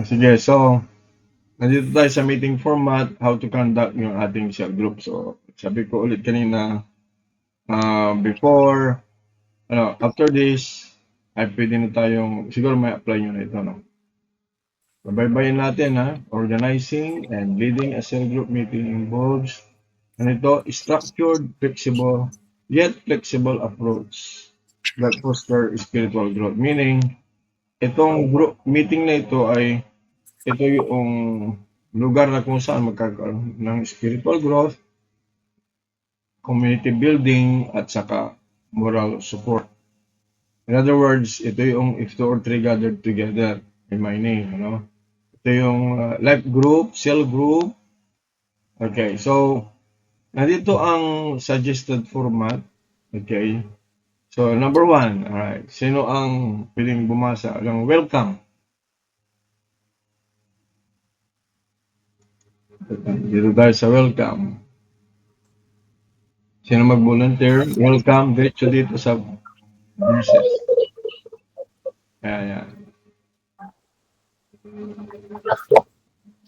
Sige. So, nandito tayo sa meeting format, how to conduct yung ating cell group. So, sabi ko ulit kanina, before, after this, ay pwede na tayong, siguro may apply nyo na ito, no? Babaybayin natin, ha? Organizing and leading a cell group meeting involves, structured, flexible, yet flexible approach that foster spiritual growth. Meaning, itong group meeting na ito yung lugar na kung saan magkakaroon ng spiritual growth, community building, at saka moral support. In other words, ito yung if two or three gathered together in my name, ano? Ito yung life group, cell group. Okay, so nandito ang suggested format. Okay, so number one, alright, sino ang piling bumasa ng welcome? Dito tayo sa welcome. Sino mag-volunteer? Welcome, diretso dito sa verses. Ayan.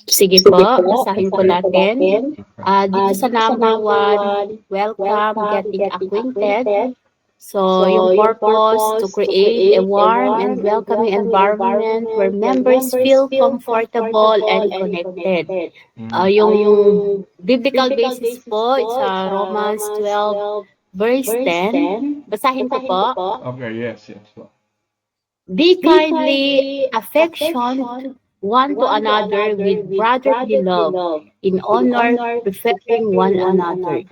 Sige po, basahin po natin. Dito sa number 1, welcome, getting acquainted. So, yung purpose to create a warm and welcoming environment where members feel comfortable and connected. Yung biblical basis po, it's Romans 12, verse 10. Basahin ko po. Okay, yes. Be kindly affectioned one to another with brotherly love, in honor, preferring one another.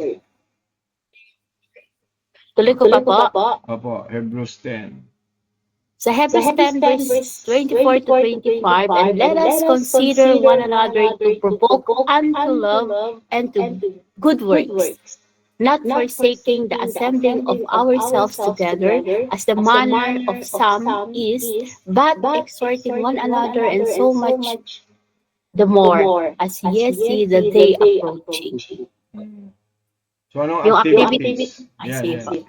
Tuloy ko ba po? Opo, Hebrews 10. Sa Hebrews 10 verse 24 to 25, and let us consider one another to provoke unto love and to good works, not forsaking the assembling of ourselves together, as the manner of some is, but exhorting one another, and so much the more, as ye see the day approaching. So, anong Yung activities? Activities.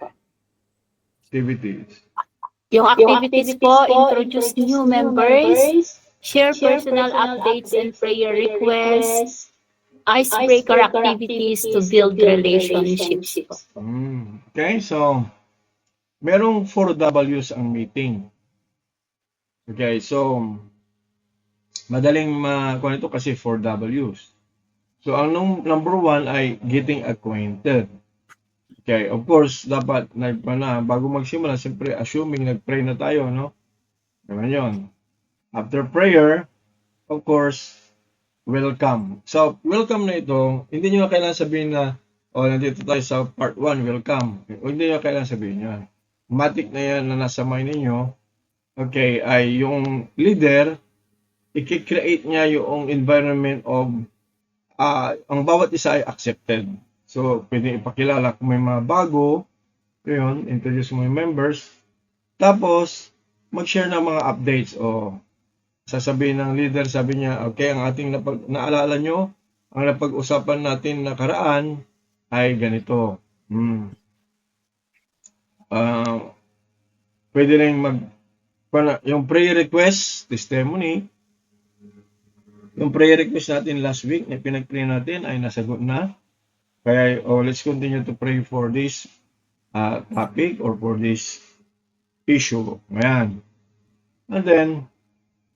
Yung activities po, introduce new members, share personal updates and prayer requests, icebreaker activities to build relationships. Okay, so merong 4 W's ang meeting. Okay, so madaling makuha ito kasi 4 W's. So ang number 1 ay getting acquainted. Okay, of course, dapat bago magsimula, siyempre assuming nag-pray na tayo, no? Ganun yun. After prayer, of course, welcome. So, welcome na ito, hindi nyo na kailangan sabihin na, nandito tayo sa part 1, welcome. Hindi nyo kailangan sabihin yan. Matik na yan na nasa mind ninyo. Okay, ay yung leader, i-create niya yung environment of, ang bawat isa ay accepted. So, pwede ipakilala kung may mga bago, yun, introduce mo yung members. Tapos, mag-share ng mga updates o sasabihin ng leader, sabi niya, okay, ang ating naalala nyo, ang napag-usapan natin nakaraan ay ganito. Pwede rin yung prayer request, testimony. Yung prayer request natin last week na pinag-pray natin ay nasagot na. Kaya, let's continue to pray for this topic or for this issue. Ayan. And then,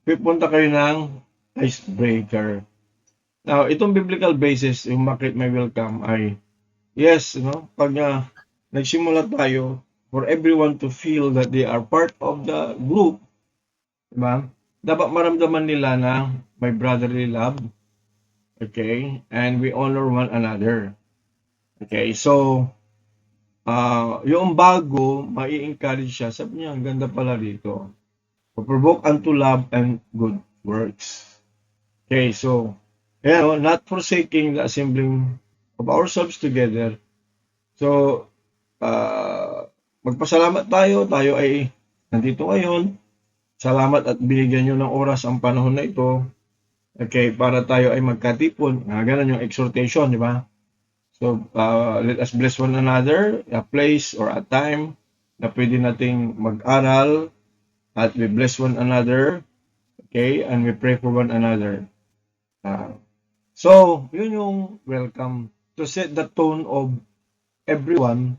pipunta kayo ng icebreaker. Now, itong biblical basis, yung bakit may welcome ay, yes, pag nagsimula tayo, for everyone to feel that they are part of the group, diba? Dapat maramdaman nila na may brotherly love, okay, and we honor one another. Okay, so, yung bago, mai-encourage siya. Sabi niya, ang ganda pala dito. To-provoke unto love and good works. Okay, so, not forsaking the assembling of ourselves together. So, magpasalamat tayo. Tayo ay nandito ngayon. Salamat at binigyan nyo ng oras ang panahon na ito. Okay, para tayo ay magkatipon. Ganun yung exhortation, di ba? So, let us bless one another, a place or a time na pwede nating mag-aral at we bless one another. Okay? And we pray for one another. So, yun yung welcome. To set the tone of everyone,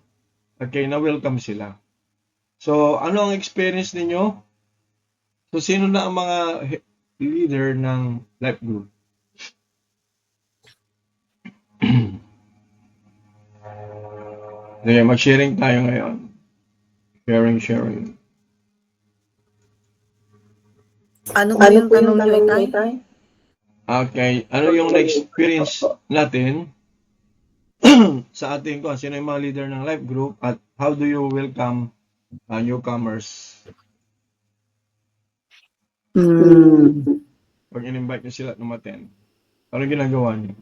okay, na welcome sila. So, ano ang experience ninyo? So, sino na ang mga leader ng life group? Sige, mag-sharing tayo ngayon. Sharing. Ano ba yung tanong nyo, Itay? Okay, ano yung na-experience natin sa ating sino yung mga leader ng life group at how do you welcome newcomers pag in-invite nyo sila at umattend? Ano ginagawa nyo?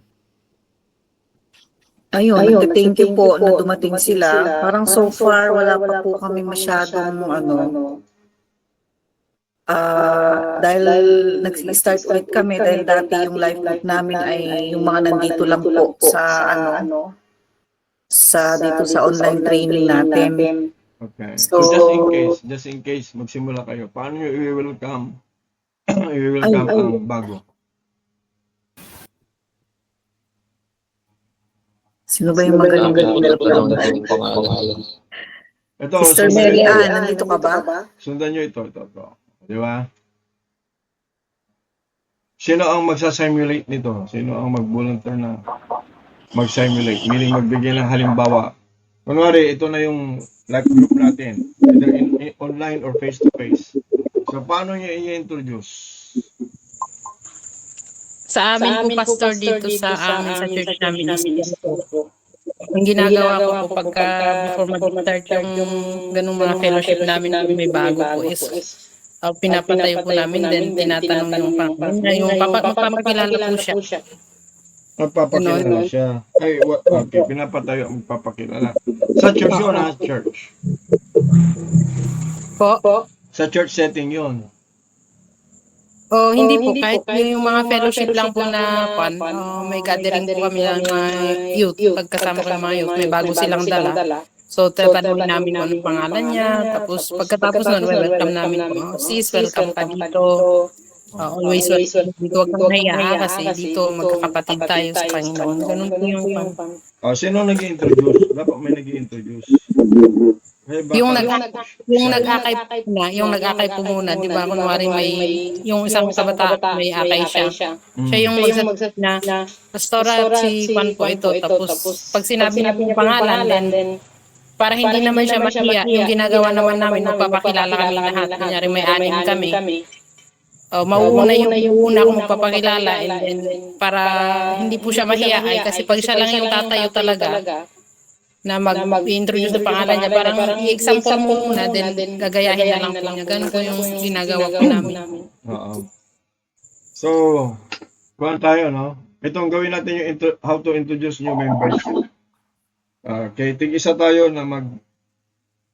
Ayun, nagte-thank you po na dumating sila. Parang so far, wala pa po kami masyadong dahil nag-start ulit kami dahil dati yung life group namin ay yung mga nandito lang po sa dito sa online training natin. Okay. So just in case magsimula kayo, paano nyo i-welcome ang bago? Sino ba yung magaling welcome? Ito, Sister Mary Ann, nandito ka ba? Sundan nyo ito. Di ba? Sino ang magsasimulate nito? Sino ang mag-volunteer na mag-simulate? Meaning magbigay ng halimbawa. Kunwari, ito na yung life group natin. Either in online or face-to-face. So, paano nyo i-introduce? Sa amin po, pastor, dito sa amin, sa church namin, ang ginagawa ko po pagka before mag-start yung ganung mga fellowship namin kung may bago po is pinapatayo po namin, then tinatanong yung pangalan niya, yung magpapakilala po siya. Magpapakilala siya. Ay, okay, pinapatayo ang magpapakilala. Sa church yun, church. Po? Sa church setting yun. Hindi po, kahit yung mga fellowship lang po na may gathering po kami ng mga youth, pagkasama ko yung mga youth, may bago silang dala. So, tatanungin namin kung anong pangalan niya, tapos pagkatapos nun, welcome namin po. Sis, welcome ka dito. Always welcome dito. Huwag kang nahiya kasi dito magkakapatid tayo sa Panginoon. Ganun po yung sino nag-i-introduce? Dapat may nag-i-introduce. Yung nag-akay po muna, di ba? Kunwari yung isang kabataan, may akay siya. Siya yung magsasabi na, Pastora, si Juan po ito. Tapos, pag sinabi niya pong pangalan, then, para hindi naman siya mahiya, yung ginagawa naman namin, magpapakilala kami lahat. Kunyari may anim kami. Mauuna yung una kung magpapakilala, and then, para hindi po siya mahiya, ay kasi pag siya lang yung tatayo talaga, na mag-introduce ng pangalan niya, parang i-example mo muna, then gagayahin na lang po niya. Ganun po yung ginagawa po namin. Oo. So, kuhan tayo, no? Itong gawin natin yung how to introduce new members. Okay, tig-isa tayo na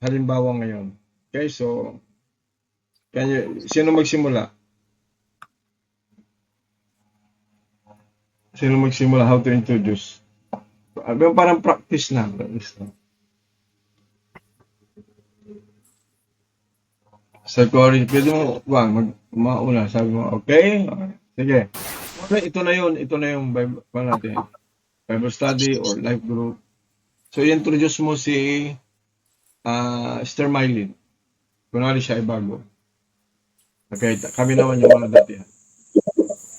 halimbawa ngayon. Okay, so, sino magsimula? Sino magsimula how to introduce? Parang practice na. Sa Cory, pwede mo, mauna, sabi mo, okay? Sige. Ito na yung Bible natin. Bible study or life group. So, i-introduce mo si Sister Mylene. Kunwari siya ay bago. Okay, kami naman yung mga dati.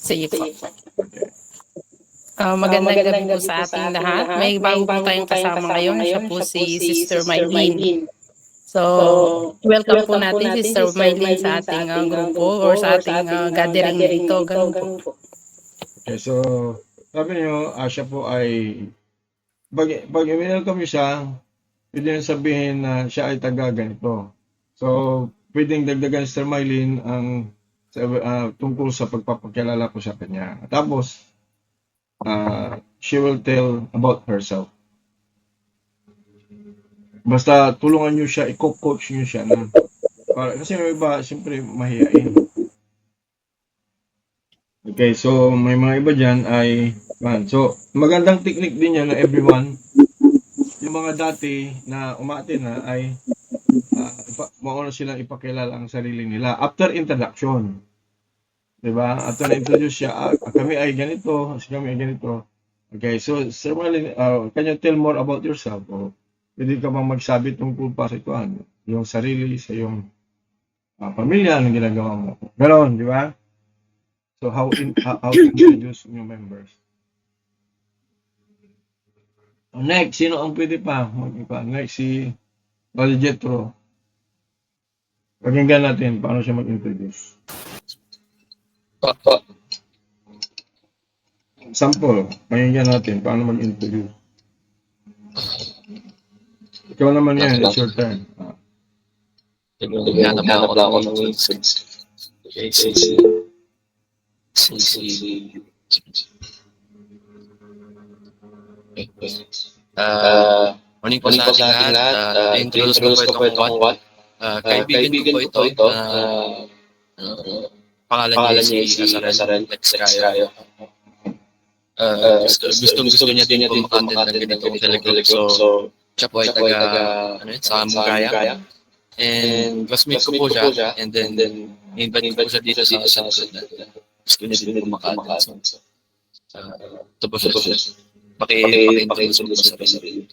Sige po. Okay. Magandang gabi po sa ating lahat. May bago po tayong kasama ngayon. Siya po si Sister Mylene. So, welcome po natin Sister Mylene sa ating grupo or sa ating gathering dito. Ganun po. Okay, so, sabi niyo, siya po ay, pag i-welcome siya, pwede nyo sabihin na siya ay taga ganito. So, pwedeng dagdagan Sister Mylene ang tungkol sa pagpapakilala ko sa kanya. Tapos, she will tell about herself. Basta tulungan nyo siya, i-coach nyo siya na. Kasi may iba, siyempre, mahihain. Okay, so may mga iba dyan ay, so magandang technique din yan na everyone, yung mga dati na umaatin na ay mauna silang ipakilala ang sarili nila after introduction. Diba? At na-introduce siya, kami ay ganito, kami ay ganito. Okay, so Sir Marlene, can you tell more about yourself? O pwede ka bang magsabi tungkol pa sa ikuan, yung sarili, sa yung pamilya, anong ginagawa mo? Ganon, di ba? So how to introduce new members? Next, sino ang pwede pa? Next, si Loli Jetro. Pakinggan natin paano siya mag-introduce. Sample, pakinggan natin paano mag-introduce. Ikaw naman yan, it's your turn. Naghanap na ako ng okay, morning po sa ating lahat. Introduce ko po itong Juan. Kaibigan ko po ito. Pangalan niya si Azarel Lexcayo. Gusto niya din po makattend ng ganitong telegram. So, siya po ay taga sa Mungaya. And classmate ko po siya. And then invite ko siya dito sa gusto niya din po makattend. Ito po siya. Paki-introduce ko sa sarili.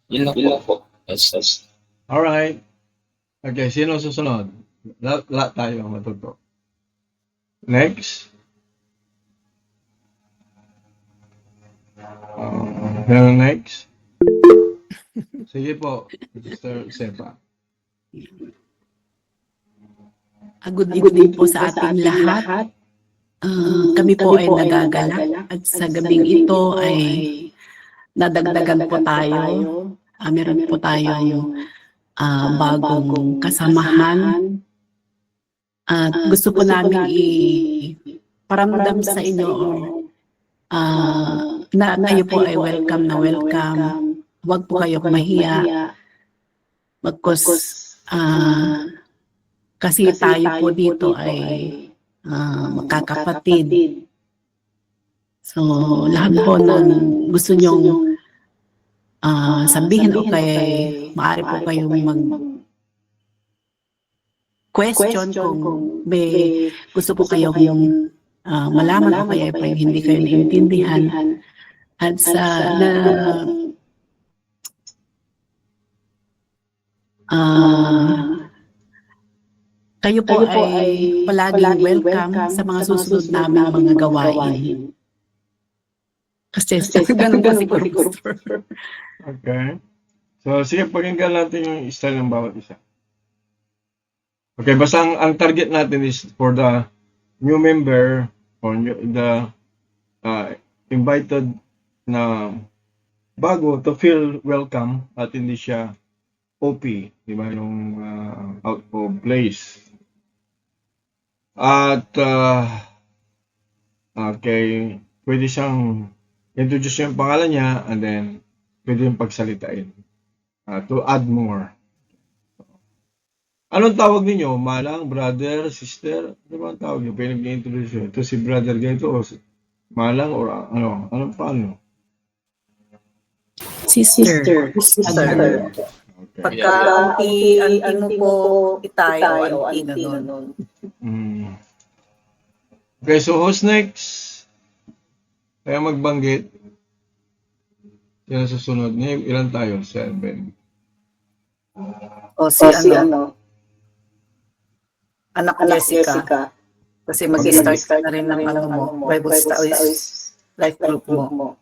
Yun lang po. Yes. Alright. Okay, sino susunod? Lahat tayo matuto. Next. Next. Sige po, Mr. Sepa. Good evening po sa ating lahat. Kami po ay nagagalak at sa gabing ito ay nadagdagan po tayo. Meron po tayong bagong kasamahan. At gusto po namin iparamdam sa inyo na kayo po ay welcome na welcome. Huwag po kayong mahiya. Kasi tayo po dito ay magkakapatid. So, lahat po ng gusto nyong sabihin o kay maaari po kayong mag-question kung may gusto po kayong malaman o kaya pa hindi kayo naiintindihan. At kayo po ay palaging welcome sa mga susunod namin mga gawain. Kasi ganun po siguro. Okay. So, sige, pakinggan natin yung style ng bawat isa. Okay, basta ang target natin is for the new member or the invited na bago to feel welcome at hindi siya OP, di ba, yung out of place. At okay, pwede siyang introduce yung pangalan niya and then pwede yung pagsalitain to add more. Anong tawag ninyo? Malang, brother, sister? Ano ba ang tawag niyo? Pwede nag-introduce yun. Ito si brother ganito o malang or ano? Anong paano? Sister. Okay. Pagka auntie mo po itayo, auntie ganun. Okay, so who's next? Kaya magbanggit. Yan susunod. Ngayon, ilan tayo? 7. O si anak Jessica. Kasi mag-start na rin ng Bible Studies life group mo.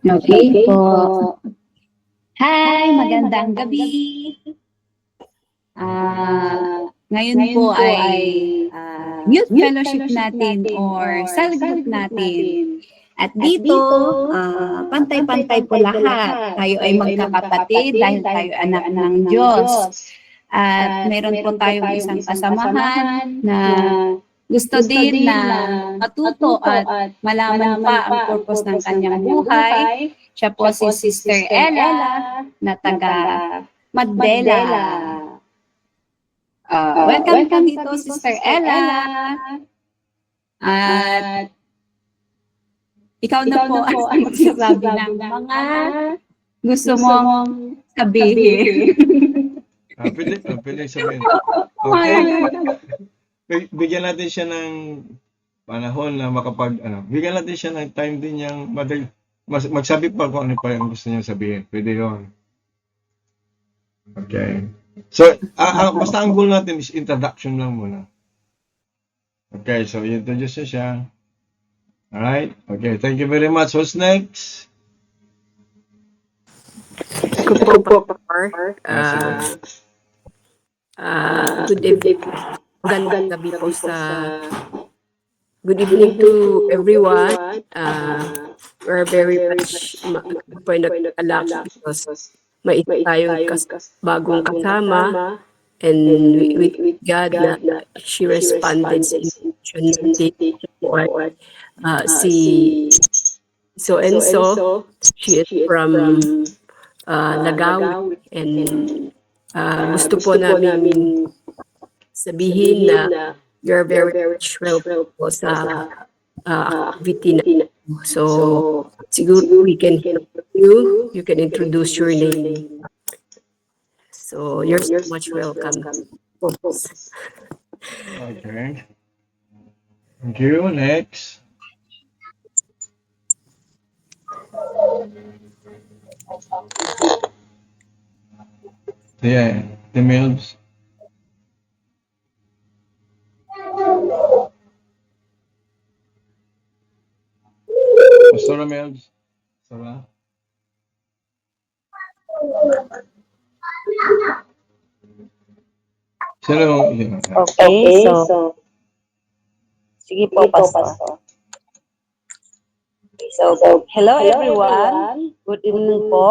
Okay po. Hi, magandang gabi. Ngayon po ay youth fellowship natin or cell group natin. At dito, pantay-pantay po lahat. Tayo ay magkakapatid dahil tayo anak ng Diyos. At meron po tayong isang kasamahan na gusto din na matuto at malaman pa ang purpose ng kanyang buhay. Siya po si Sister Ella na taga Madela. Welcome ka dito, Sister Ella. At ikaw na po ang magsasabi ng mga gusto mong sabihin. Pwede sabihin. Okay. bigyan natin siya ng panahon na bigyan natin siya ng time din niyang magsabi pa kung ano pa yung gusto niya sabihin. Pwede yun. Okay. So, basta ang goal natin is introduction lang muna. Okay, so introduce niya siya. Alright? Okay, thank you very much. Who's next? Good evening. Magandang gabi po good evening to everyone. We're very much point of alak because may tayong bagong kasama and with God na she responded sa invitation po si so and so. She is from Lagaw and gusto po namin sabihin na you're very much welcome po sa activity na. So, siguro we can help you. You can introduce your name. So, you're so much welcome. Okay. Thank you. Next. Yeah, the Mills. Pastora Mills. Pastora. Sino? Okay, so sige po, Pastor. So, hello everyone. Good evening po.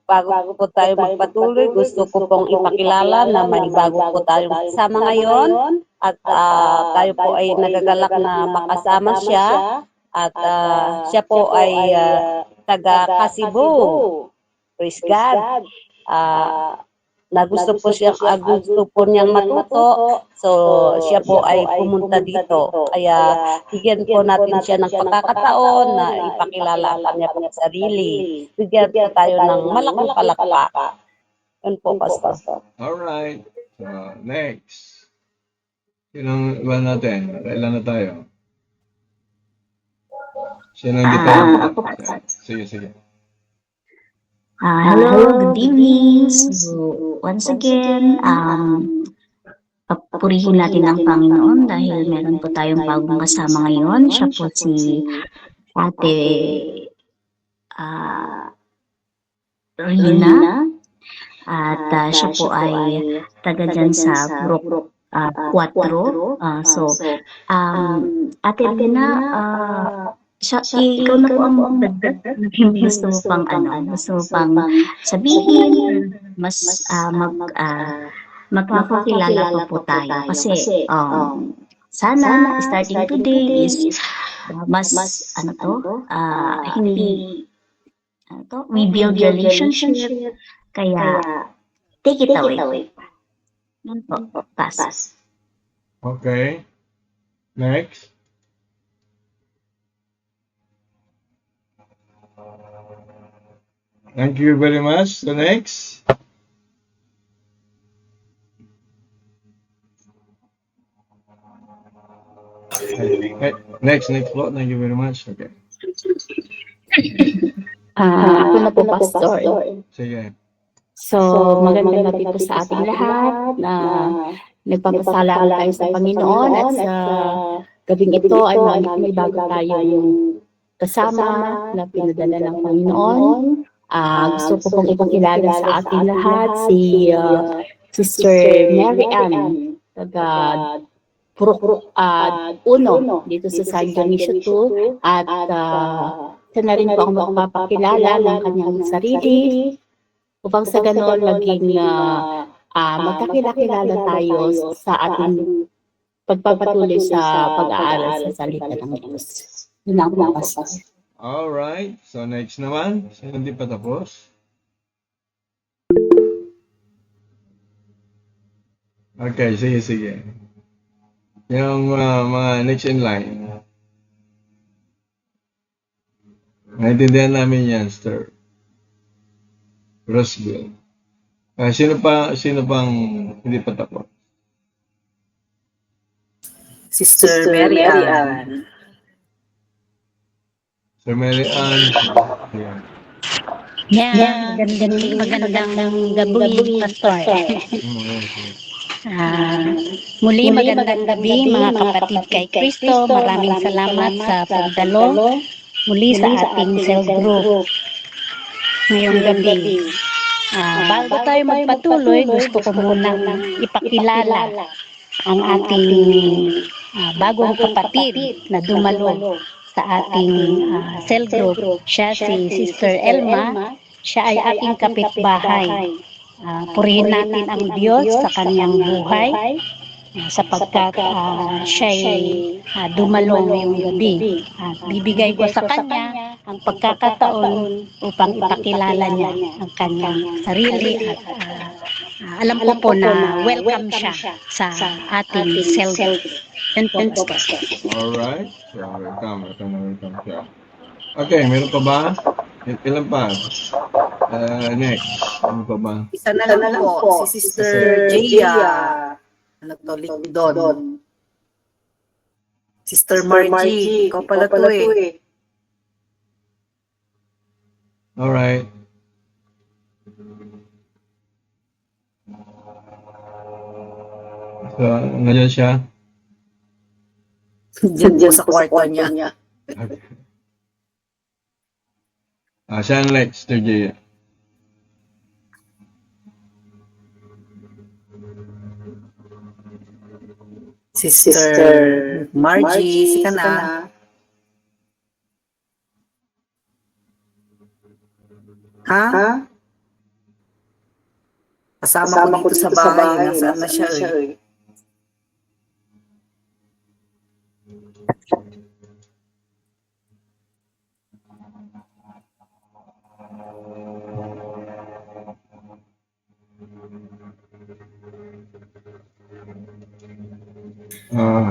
Bago po tayo magpatuloy, gusto ko pong ipakilala na may bago po tayong kasama ngayon at tayo po ay nagagalak na makasama siya at siya po ay taga Kasibu. Praise God. Gusto po niyang matuto. So, siya po ay pumunta dito. Kaya, bigyan po natin siya ng pagkakataon na ipakilala ang kanya pong sarili. Bigyan po tayo ng malaking palakpak. Yun po, Pastor. Alright. So, next. Sinong iba natin? Kailan na tayo? Sinong dito? Sige. Hello, good evening. So, once again, papurihin natin ang Panginoon dahil meron po tayong bagong kasama ngayon. Siya po si Ate Rina. At siya po ay taga dyan sa Purok 4. Ate Rina, ikaw na po ang magdagdag. Gusto mo pang sabihin, mas magpapakilala pa po tayo. Kasi sana starting today is we build relationship. Kaya take it away. Yan po, pass. Okay. Next. Thank you very much. The next. Next po. Thank you very much. Okay. Ako na po, Pastor. Sige. So, magandang gabi po sa ating lahat na nagpapasalamat tayo sa Panginoon at sa gabing ito ay may bago tayong kasama na pinadala ng Panginoon. Gusto ko pong ipakilala sa ating lahat si Sister Mary Ann, taga Purok 1 dito sa San Dionisio 2 at siya na rin po ang magpapakilala ng kanyang sarili upang sa ganon maging magkakilala tayo sa ating pagpapatuloy sa pag-aaral sa salita ng Diyos. Yun ang Pastor. Alright. So, next naman. Sino hindi pa tapos? Okay, sige. Yung mga next in line. Naintindihan namin yan, Sir Roseville. Sino pang hindi pa tapos? Sister Mary Ann. Sir Mary Ann. Ayan. Yeah, magandang gabi, Pastor. Okay. Muli magandang gabi mga kapatid kay Kristo. Maraming salamat sa pagdalo muli sa ating cell group ngayong gabi. Bago tayo magpatuloy, gusto ko munang ipakilala ang ating bagong kapatid na dumalo sa ating cell group. Siya si Sister Elma. Siya ay aking kapitbahay. Purihin natin ang Diyos sa kanyang buhay sapagkat siya'y dumalo ngayong gabi. Bibigay ko sa kanya ang pagkakataon upang ipakilala niya ang kanyang sarili at alam ko po na welcome siya sa ating cell group. Yan po, Pastor. Alright. So, welcome siya. Okay, meron pa ba? Ilan pa? Next. Ano pa ba? Isa na lang po, si Sister Gia. Ano to, Likdon. Sister Margie, ikaw pala to eh. Alright. So, nandiyan siya? Diyan po sa kwarto niya. Okay. Siya ang like, Sister J. Sister Margie, sika na. Ha? Kasama ko dito sa bahay. Nasaan na siya eh.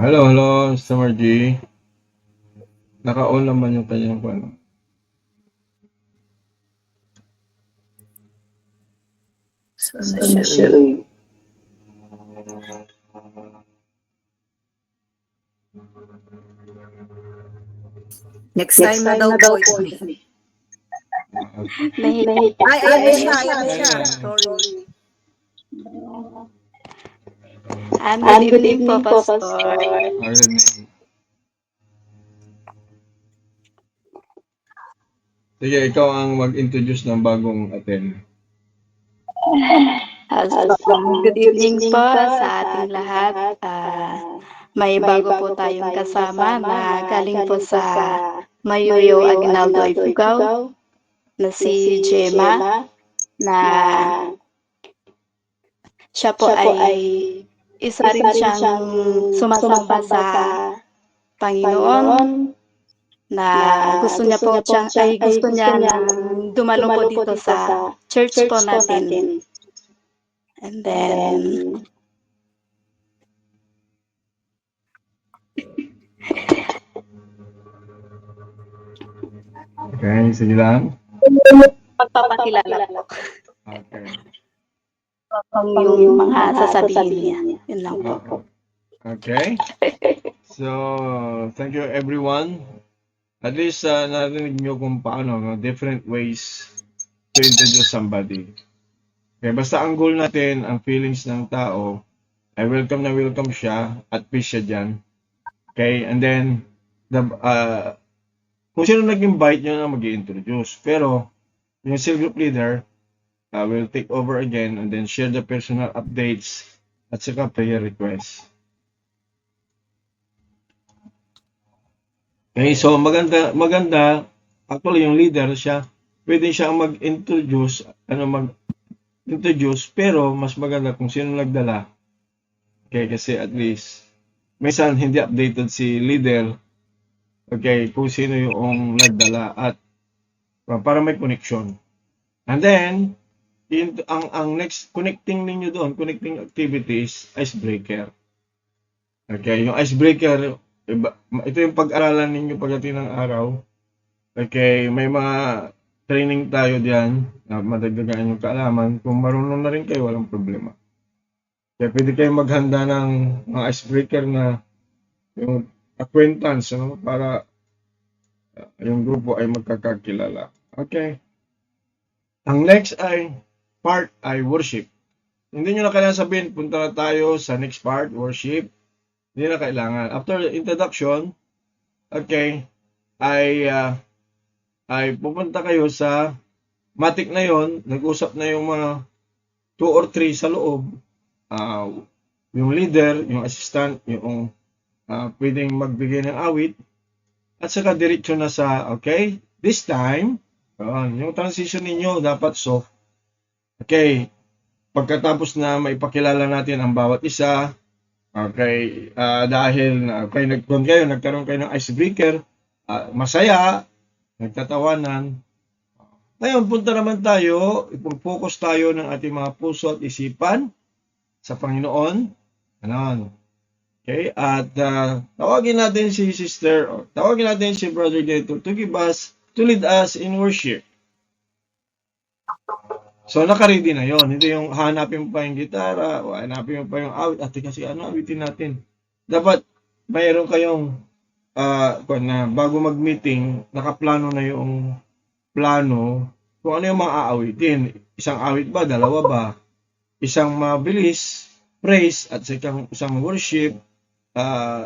Hello, Sister Margie. Naka-on naman yung kanyang ano. Saan na siya eh. Next time na daw po ito. Ay, siya. Sorry. Good evening po, Pastor. Sige, ikaw ang mag-introduce ng bagong aten. Good evening po sa ating lahat. May bago po tayong kasama na galing po sa Mayuyo Aguinaldo Ifugao na si Gemma, na siya po ay isa rin siyang sumasamba sa Panginoon, na gusto niya na dumalo po dito sa church po natin. And then Okay, sige lang. magpapakilala po Okay. yung mga sasabihin niya. Yun lang po. Okay. So, thank you everyone. At least narinig nyo kung paano, no? Different ways to introduce somebody. Okay, basta ang goal natin, ang feelings ng tao, ay welcome na welcome siya, at peace siya dyan. Okay, and then, kung sino nag-invite nyo na mag-i-introduce. Pero, yung cell group leader will take over again and then share the personal updates at saka prayer requests. Okay, so maganda, actually yung leader siya, pwede siya mag-introduce, pero mas maganda kung sino nagdala. Okay, kasi at least, minsan hindi updated si leader, okay, kung sino yung nagdala at para may connection. And then, ang next connecting activities, icebreaker. Okay, yung icebreaker, ito yung pag-aralan ninyo pagdating ng araw. Okay, may mga training tayo diyan na madagdagan yung kaalaman. Kung marunong na rin kayo, walang problema. Kaya pwede kayo maghanda ng mga icebreaker na yung acquaintance, ano, para yung grupo ay magkakakilala. Okay. Ang next part ay worship. Hindi nyo na kailangan sabihin, punta na tayo sa next part, worship. Hindi na kailangan. After introduction, okay, ay pupunta kayo sa matik na yon, nag-usap na yung mga 2 or 3 sa loob, yung leader, yung assistant, yung pwedeng magbigay ng awit, at saka diretso na sa, okay, this time, yung transition ninyo dapat soft. Okay, pagkatapos na maipakilala natin ang bawat isa, okay, dahil nagkaroon kayo ng icebreaker, masaya, nagtatawanan. Ngayon, punta naman tayo, ipag-focus tayo ng ating mga puso at isipan sa Panginoon. Ganon. Okay, at tawagin natin si sister, or tawagin natin si brother dito to lead us in worship. So, naka-ready na yon. Hindi yung hanapin mo pa yung gitara, o hanapin mo pa yung awit. Ate kasi ano, awitin natin. Dapat, mayroon kayong, bago mag-meeting, nakaplano na yung plano kung ano yung maaawitin. Isang awit ba? Dalawa ba? Isang mabilis, praise, at isang worship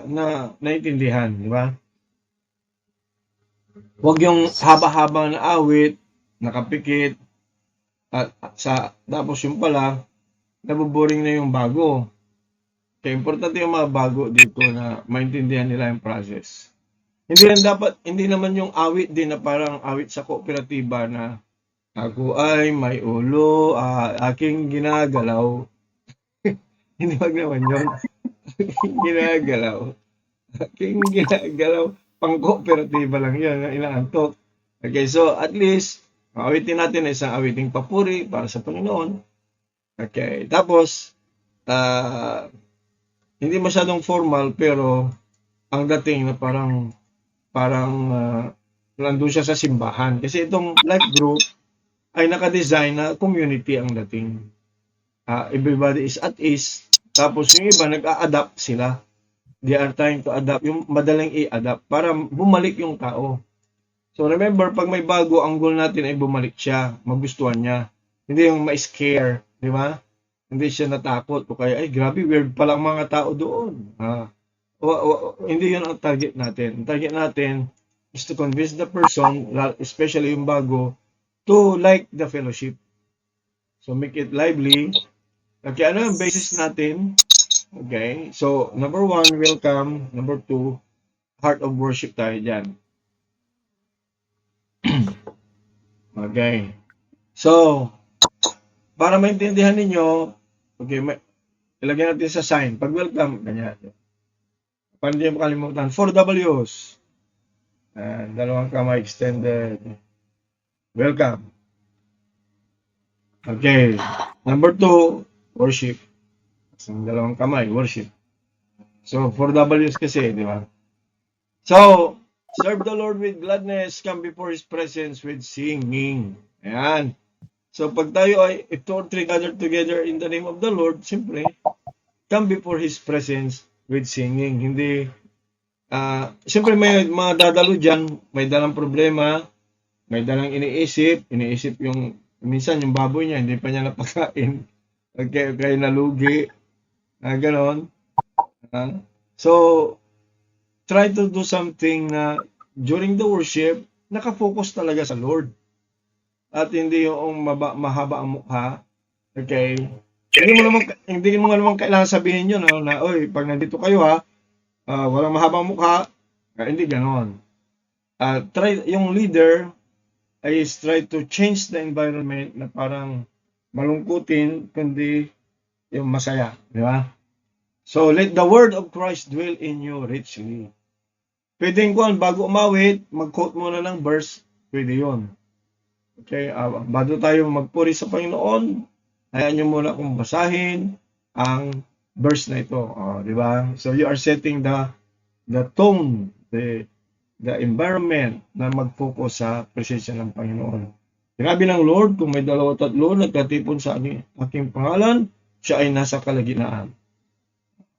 na naintindihan. Di ba? Huwag yung haba-haba na awit, nakapikit, tapos yung pala, nabuboring na yung bago. Kaya importante yung mga bago dito na maintindihan nila yung process. Hindi naman yung awit din na parang awit sa kooperatiba na ako ay may ulo, aking ginagalaw. Hindi wag naman yun. Ginagalaw. Aking ginagalaw. Pang-kooperatiba lang yun. Ilang antok. Okay, so at least, awitin natin isang awiting papuri para sa Panginoon. Okay, tapos, hindi masyadong formal pero ang dating na parang nandun siya sa simbahan. Kasi itong life group ay naka-design na community ang dating. Everybody is at ease. Tapos yung iba, nag-a-adapt sila. They are trying to adapt. Yung madaling i-adapt para bumalik yung tao. So remember, pag may bago, ang goal natin ay bumalik siya. Magustuhan niya. Hindi yung ma-scare. Di ba? Hindi siya natakot. O kaya, ay grabe, weird palang mga tao doon. Hindi yun ang target natin. Ang target natin is to convince the person, especially yung bago, to like the fellowship. So make it lively. Okay, ano yung basis natin? Okay, so number 1, welcome. Number 2, heart of worship tayo dyan. Okay. So, para maintindihan ninyo, okay, ilagay natin sa sign. Pag welcome, ganyan. Paano niyo makalimutan? 4 W's. Dalawang kamay extended. Welcome. Okay. Number 2, worship. Isang dalawang kamay, worship. So, 4 W's kasi, di ba? So, serve the Lord with gladness, come before His presence with singing. Ayan. So, pag tayo ay, if 2 or 3 gathered together in the name of the Lord, simply, come before His presence with singing. Hindi, siyempre may mga dadalo dyan, may dalang problema, may dalang iniisip yung, minsan yung baboy niya, hindi pa niya napakain, okay, nalugi, ganon. So, try to do something na during the worship, nakafocus talaga sa Lord. At hindi yung mahaba ang mukha, okay, hindi mo naman kailangan sabihin yun, na, oy, pag nandito kayo walang mahabang mukha, hindi ganon. Yung leader is try to change the environment na parang malungkutin, kundi yung masaya, di ba? So, let the word of Christ dwell in you richly. Pwedeng bago umawit, mag-quote muna ng verse, pwede yun. Okay, bago tayo magpuri sa Panginoon, hayaan nyo muna kung basahin ang verse na ito, di ba? So you are setting the tone, the environment na mag-focus sa presensya ng Panginoon. Sinabi ng Lord, kung may 2-3 nagkatipon sa aking pangalan, siya ay nasa kalagitnaan.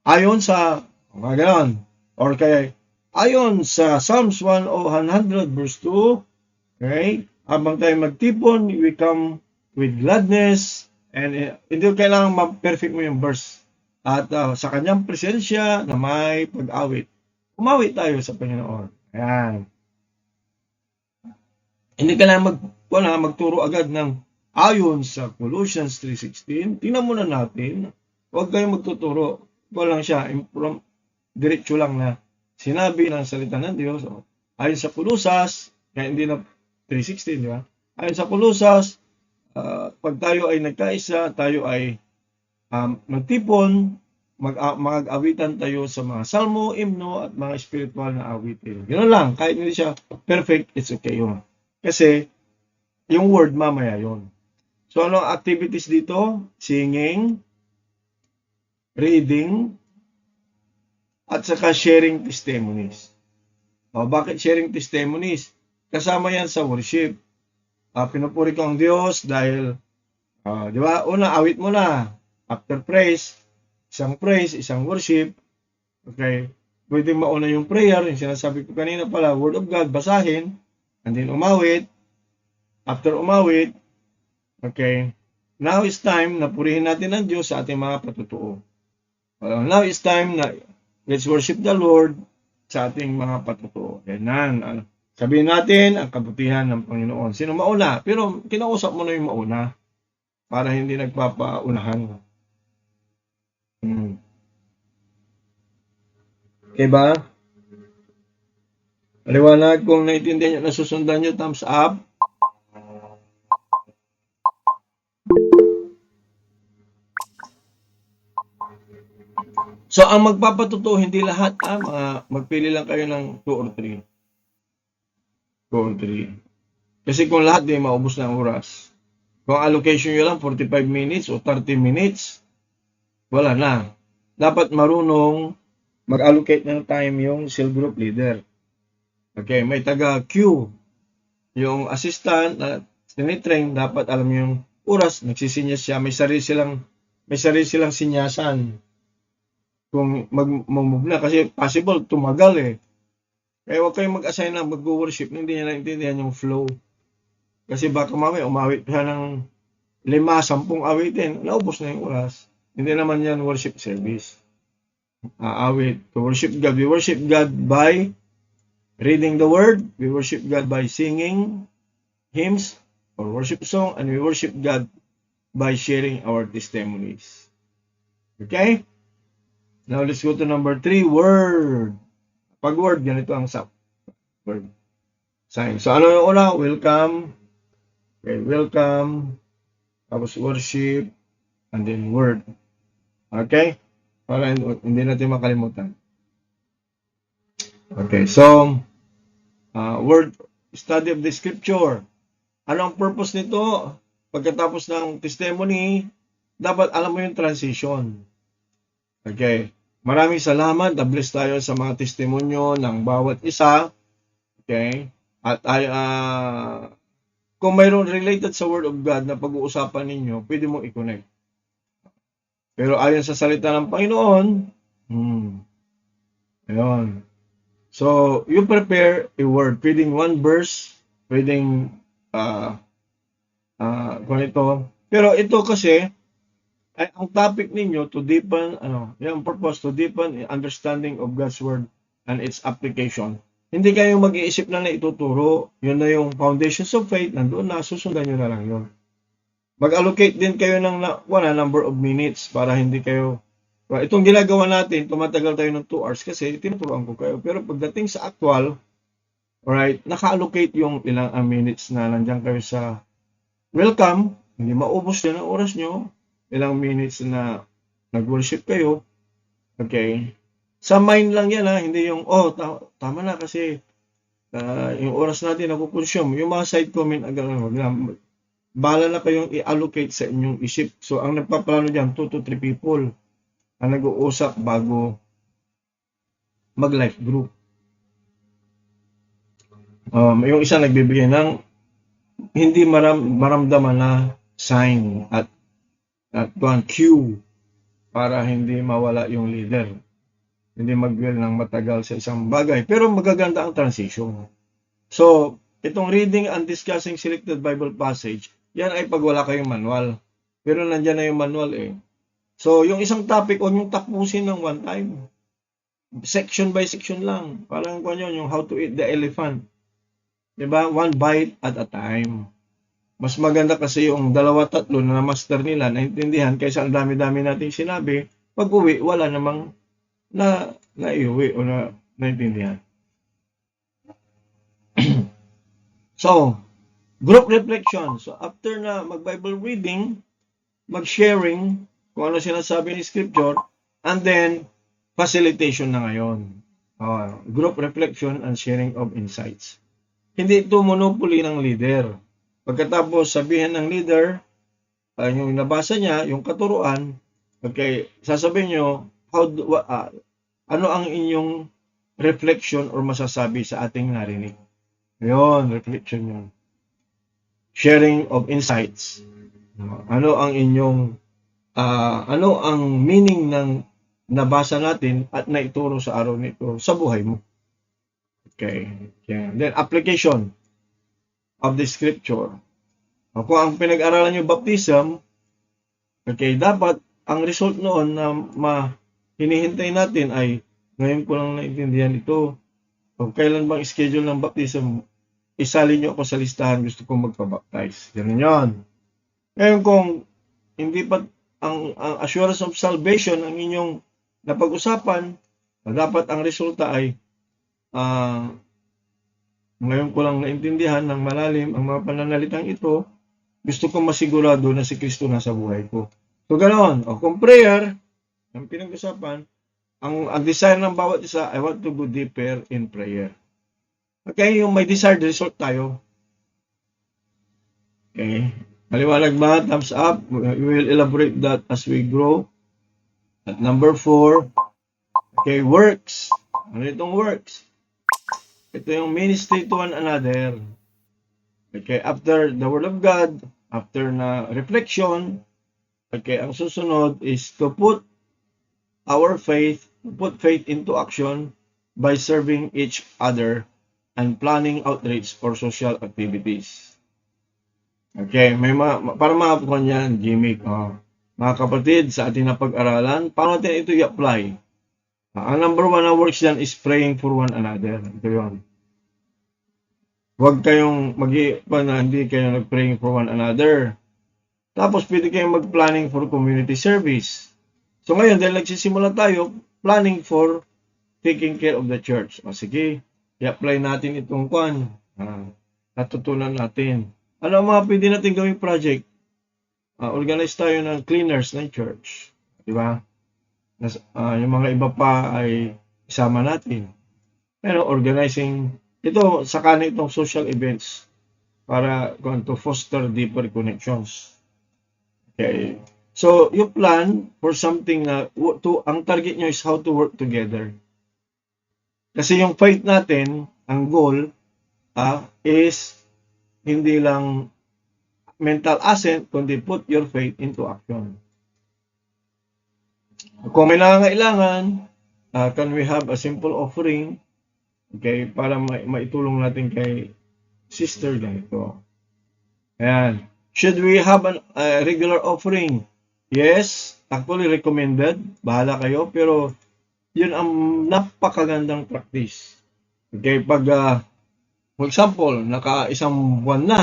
Ayon sa, ganon, Or kaya, ayon sa Psalms 100 verse 2, okay, habang tayo magtipon, we come with gladness, and hindi kailangan ma-perfect mo yung verse. At sa kanyang presensya na may pag-awit. Umawit tayo sa Panginoon. Ayan. Hindi kailangan magturo agad ng ayon sa Colossians 3:16. Tingnan muna natin. Huwag kayong magtuturo. Walang siya. Diretso lang na sinabi ng salita ng Diyos. Ayon sa Colosas, kaya hindi na 3:16, di ba? Ayon sa Colosas, pag tayo ay nagkaisa, tayo ay magtipon, mag-awitan tayo sa mga salmo, himno, at mga spiritual na awitin. Ganoon lang. Kahit hindi siya perfect, it's okay yun. Kasi, yung word mamaya yun. So, ano ang activities dito? Singing, reading, at saka sharing testimonies. Bakit sharing testimonies? Kasama yan sa worship. Pinupuri ko ang Diyos dahil, di ba, una, awit mo na. After praise, isang worship. Okay. Pwede mauna yung prayer, yung sinasabi ko kanina pala, Word of God, basahin, and then umawit. After umawit, okay, now is time na purihin natin ang Diyos sa ating mga patutuo. Now is time na let's worship the Lord sa ating mga patutuo. Yan. Sabihin natin ang kabutihan ng Panginoon. Sino mauna? Pero kinausap mo na yung mauna para hindi nagpapaunahan. Okay ba? Liwanag, kung naiintindihan nyo, nasusundan nyo, thumbs up. So, ang magpapatuto, hindi lahat, magpili lang kayo ng 2 or 3. 2 or 3. Kasi kung lahat, di maubos na ang oras. Kung allocation nyo lang, 45 minutes o 30 minutes, wala na. Dapat marunong mag-allocate ng time yung cell group leader. Okay, may taga-Q. Yung assistant na tinitrain, dapat alam yung oras, nagsisinyas siya. May sarili silang sinyasan. Kung mag-move na, kasi possible, tumagal eh. Kaya huwag kayong mag-assign na mag-worship, hindi niya naintindihan yung flow. Kasi baka mamaya, umawit siya ng 5-10 awitin, naubos na yung oras. Hindi naman yan worship service. Awit. To worship God, we worship God by reading the word, we worship God by singing hymns or worship song, and we worship God by sharing our testimonies. Okay? Now let's go to number 3, word. Pag word, ganito ang word. Sign. So ano yung una? Welcome. Okay, welcome. Tapos worship. And then word. Okay? Para hindi natin makalimutan. Okay, so, word study of the scripture. Ano ang purpose nito? Pagkatapos ng testimony, dapat alam mo yung transition. Okay, maraming salamat. Na-bless tayo sa mga testimonyo ng bawat isa. Okay, at kung mayroon related sa Word of God na pag-uusapan ninyo, pwede mong i-connect. Pero ayon sa salita ng Panginoon, ayun. So, you prepare a word. Pwedeng one verse, pwedeng ganito. Pero ito kasi, ay ang topic ninyo to deepen, yung purpose to deepen understanding of God's Word and its application. Hindi kayo mag-iisip na ituturo. Yun na yung foundations of faith, nandoon na, susundan nyo na lang yun. Mag-allocate din kayo ng number of minutes para hindi kayo. Itong ginagawa natin, tumatagal tayo ng 2 hours kasi tinuturuan ko kayo. Pero pagdating sa actual, alright, naka-allocate yung ilang minutes na nandiyan kayo sa welcome, hindi maubos din ang oras nyo, ilang minutes na nag-worship kayo, okay? Sa mind lang yan hindi yung, tama na kasi yung oras natin nakukonsume. Yung mga side comment, bahala na kayong i-allocate sa inyong isip. So, ang nagpaplano dyan, 2 to 3 people ang nag-uusap bago mag-life group. Yung isa nagbibigay ng hindi maramdaman na sign at cue para hindi mawala yung leader. Hindi mag-dwell ng matagal sa isang bagay. Pero magaganda ang transition. So, itong reading and discussing selected Bible passage, yan ay pag wala kayong manual. Pero nandyan na yung manual eh. So, yung isang topic, huwag yung tapusin ng one time. Section by section lang. Parang yung how to eat the elephant. Diba? One bite at a time. Mas maganda kasi yung dalawa tatlo na master nila, naintindihan, kaysa ang dami-dami nating sinabi, pag uwi, wala namang naiuwi o naintindihan. So, group reflection. So, after na mag-Bible reading, mag-sharing, kung ano sinasabi ni Scripture, and then, facilitation na ngayon. Group reflection and sharing of insights. Hindi ito monopoly ng leader. Pagkatapos sabihin ng leader, yung nabasa niya, yung katuruan, okay, sasabihin nyo, ano ang inyong reflection or masasabi sa ating narinig. Yun, reflection yun. Sharing of insights. Ano ang inyong, ano ang meaning ng nabasa natin at naituro sa araw nito sa buhay mo. Okay. Yeah. Then, application of the scripture. Kung ang pinag-aralan yung baptism, okay, dapat ang result noon na hinihintay natin ay ngayon ko lang naintindihan ito. Kung kailan bang schedule ng baptism, isali nyo ako sa listahan, gusto kong magpabaptize. Ganun yun. Ngayon kung hindi pa ang assurance of salvation ang inyong napag-usapan, dapat ang resulta ay ngayon ko lang naintindihan ng malalim ang mga pananalitang ito, gusto kong masigurado na si Kristo nasa buhay ko. So ganoon. O kung prayer, ang pinag-usapan, ang desire ng bawat isa, I want to go deeper in prayer. Okay, yung may desired result tayo. Okay. Maliwanag ba? Thumbs up. We will elaborate that as we grow. At number 4, okay, works. Ano itong works? Ito yung ministry to one another. Okay, after the Word of God, after na reflection, okay, ang susunod is to put faith into action by serving each other and planning outreach or social activities. Okay, may para makapukuhan yan, gimmick. Mga kapatid, sa ating napag-aralan, paano natin ito i-apply? Ang number 1 na works dyan is praying for one another. Ito yun. Huwag kayong mag-iipan na hindi kayo nag-praying for one another. Tapos, pwede kayong mag-planning for community service. So, ngayon, dahil nagsisimula tayo, planning for taking care of the church. Sige, i-apply natin itong kwan. Natutunan natin. Ano ang mga pwede natin gawing project? Organize tayo ng cleaners ng church. Diba? Yung mga iba pa ay isama natin. Pero organizing, ito, saka na itong social events para to foster deeper connections. Okay. So, you plan for something na, ang target nyo is how to work together. Kasi yung faith natin, ang goal, is hindi lang mental assent, kundi put your faith into action. Kung may nangangailangan, can we have a simple offering, okay, para maitulong natin kay sister ganito. Ayan. Should we have a regular offering? Yes, actually recommended. Bahala kayo, pero yun ang napakagandang practice. Okay, pag for example, naka-isang buwan na,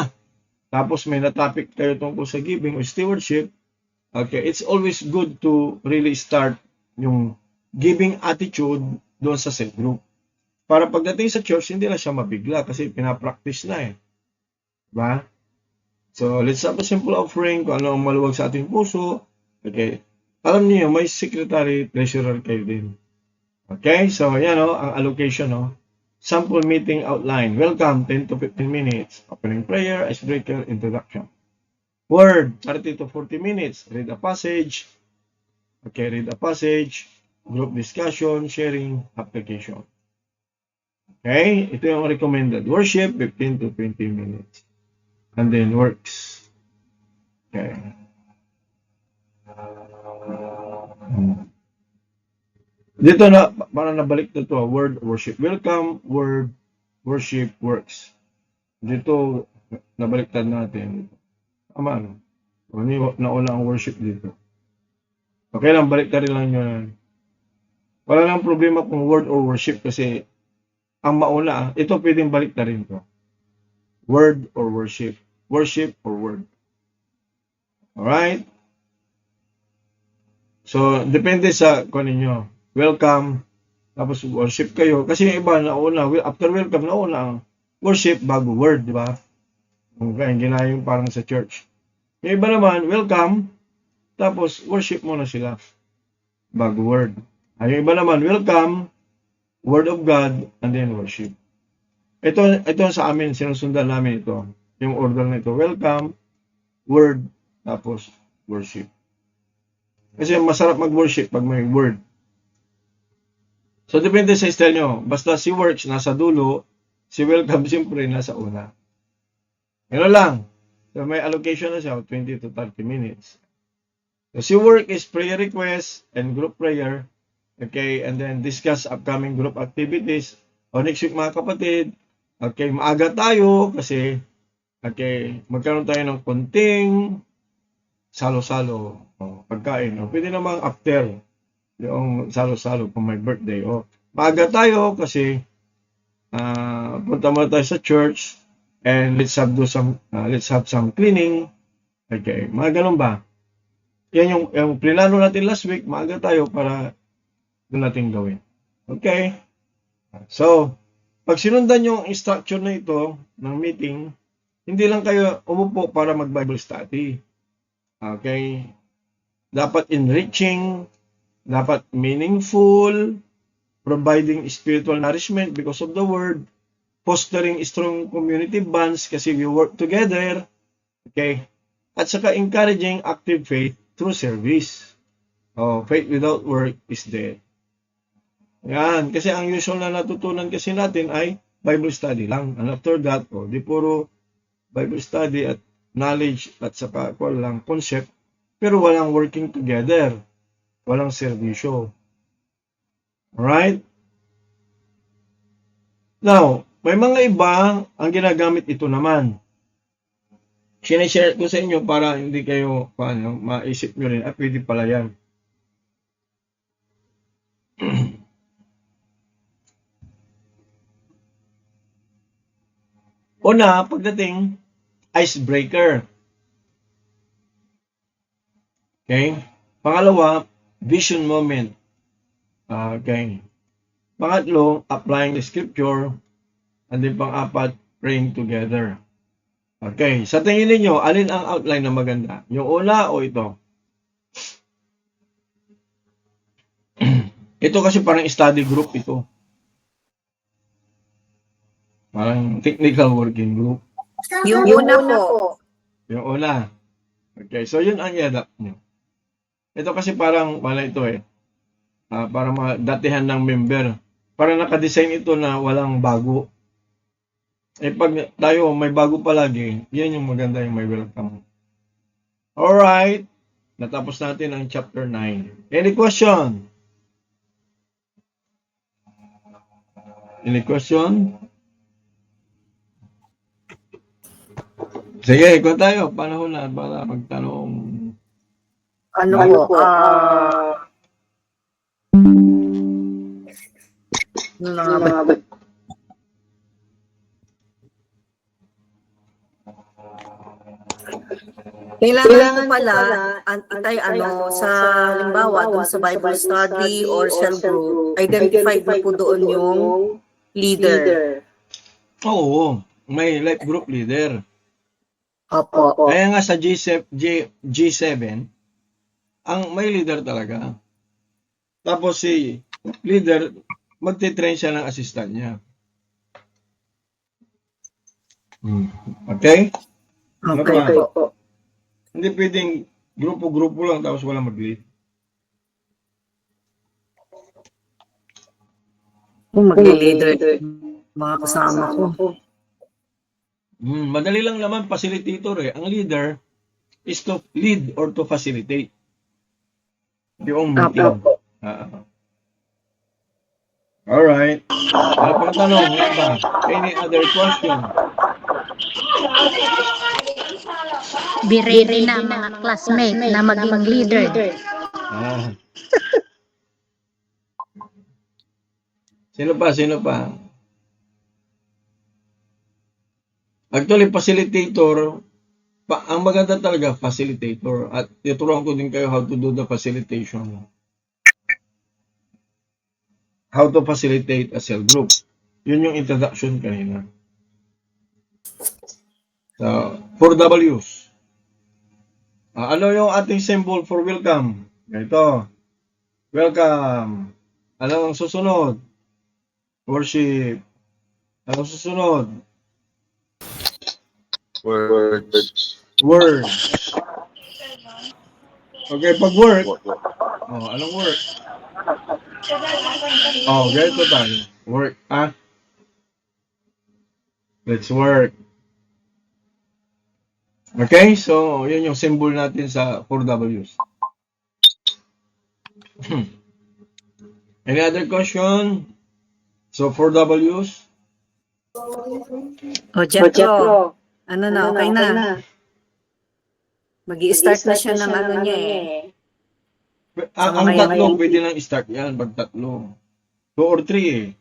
tapos may na-topic kayo tungkol sa giving o stewardship, okay, it's always good to really start yung giving attitude doon sa set group. Para pagdating sa church, hindi na siya mabigla kasi pinapractice na eh. Diba? So, let's have a simple offering kung ano ang maluwag sa ating puso. Okay. Alam niyo, may secretary, treasurer kayo din. Okay, so yan ang allocation. Sample meeting outline. Welcome, 10 to 15 minutes. Opening prayer, icebreaker, introduction. Word, 30 to 40 minutes. Read a passage. Okay, read a passage. Group discussion, sharing, application. Okay, ito yung recommended. Worship, 15 to 20 minutes. And then works. Okay. Dito na, parang nabalik na to, word, worship. Welcome, word, worship, works. Dito, nabaliktad natin. Tama, no? Nauna ang worship dito. Okay lang, baliktarin lang yun. Wala lang problema kung word or worship kasi ang mauna, ito pwedeng baliktarin to. Word or worship. Worship or word. Alright? So, depende sa kung ninyo. Welcome, tapos worship kayo. Kasi yung iba, nauna, after welcome, nauna ang worship bago word, di ba? Okay, ginayong parang sa church. Yung iba naman, welcome, tapos worship muna sila bago word. Yung iba naman, welcome, word of God, and then worship. Ito sa amin, sinusundan namin ito. Yung order na ito, welcome, word, tapos worship. Kasi masarap mag-worship pag may word. So, depende sa style nyo. Basta si works nasa dulo, si welcome siyempre nasa una. Yun lang. So, may allocation na siya, 20 to 30 minutes. So, si work is prayer request and group prayer. Okay, and then discuss upcoming group activities. O next week mga kapatid, okay, maaga tayo kasi okay, magkaroon tayo ng konting salo-salo o pagkain. O pwede namang after yung salo-salo kung may birthday. O maaga tayo kasi punta muna tayo sa church and let's have some cleaning. Okay, mga ganun ba? Yan yung plinano natin last week, maaga tayo para doon natin gawin. Okay? So, pag sinundan yung instruction na ito ng meeting, hindi lang kayo umupo para mag-Bible study. Okay? Dapat enriching, dapat meaningful, providing spiritual nourishment because of the word, fostering strong community bonds kasi we work together. Okay? At saka encouraging active faith through service. Faith without work is dead. Yan, kasi ang usual na natutunan kasi natin ay Bible study lang. And after that, di puro Bible study at knowledge at saka walang concept, pero walang working together. Walang serbisyo. Alright? Now, may mga iba ang ginagamit ito naman. Sinishare ko sa inyo para hindi kayo maisip nyo rin, pwede pala yan. Una, pagdating, icebreaker. Okay? Pangalawa, vision moment. Okay. Pangatlo, applying the scripture. And then pang-apat, praying together. Okay. Sa tingin ninyo, alin ang outline na maganda? Yung una o ito? Ito kasi parang study group ito. Parang technical working group. Yung una po. Yung una. Okay, so yun ang i-adapt nyo. Ito kasi parang, wala ito para madatihan ng member. Parang nakadesign ito na walang bago. Pag tayo may bago palagi, yan yung maganda yung may welcome. Alright, natapos natin ang chapter 9. Any question? Any question? Sige, ikaw tayo. Panahon na para magtanong. Ano po? Kailangan po pala sa halimbawa dun sa Bible study or cell group, identified na po doon yung leader. Oo, may life group leader. Opo. Kaya nga sa G7, ang may leader talaga. Tapos si leader, magte-train siya ng assistant niya. Okay? Okay po. Hindi pwedeng grupo-grupo lang tapos wala mag-lead. Mag-leader. Mga kasama ko. Madali lang naman facilitator Ang leader is to lead or to facilitate yung meeting. Alright. Ano pang tanong? Ano ba? Any other question? Be ready na mga classmate na maging leader. Ah. Sino pa? Sino pa? Actually, facilitator, ang maganda talaga, facilitator. At tuturuan ko din kayo how to do the facilitation. How to facilitate a cell group. Yun yung introduction kanina. So, 4Ws. Ano yung ating symbol for welcome? Ganito. Welcome. Anong susunod? Worship. Anong susunod? Word. Word. Okay, pag work. Anong work? Ganito tayo. Work. Let's work. Okay, so yun yung symbol natin sa 4Ws. Any other question? So 4Ws? Jethro, ano na, okay na. Mag-i-start na siya ng ano niya eh. Ang tatlo, pwede nang start yan pag tatlo. 2 or 3 eh.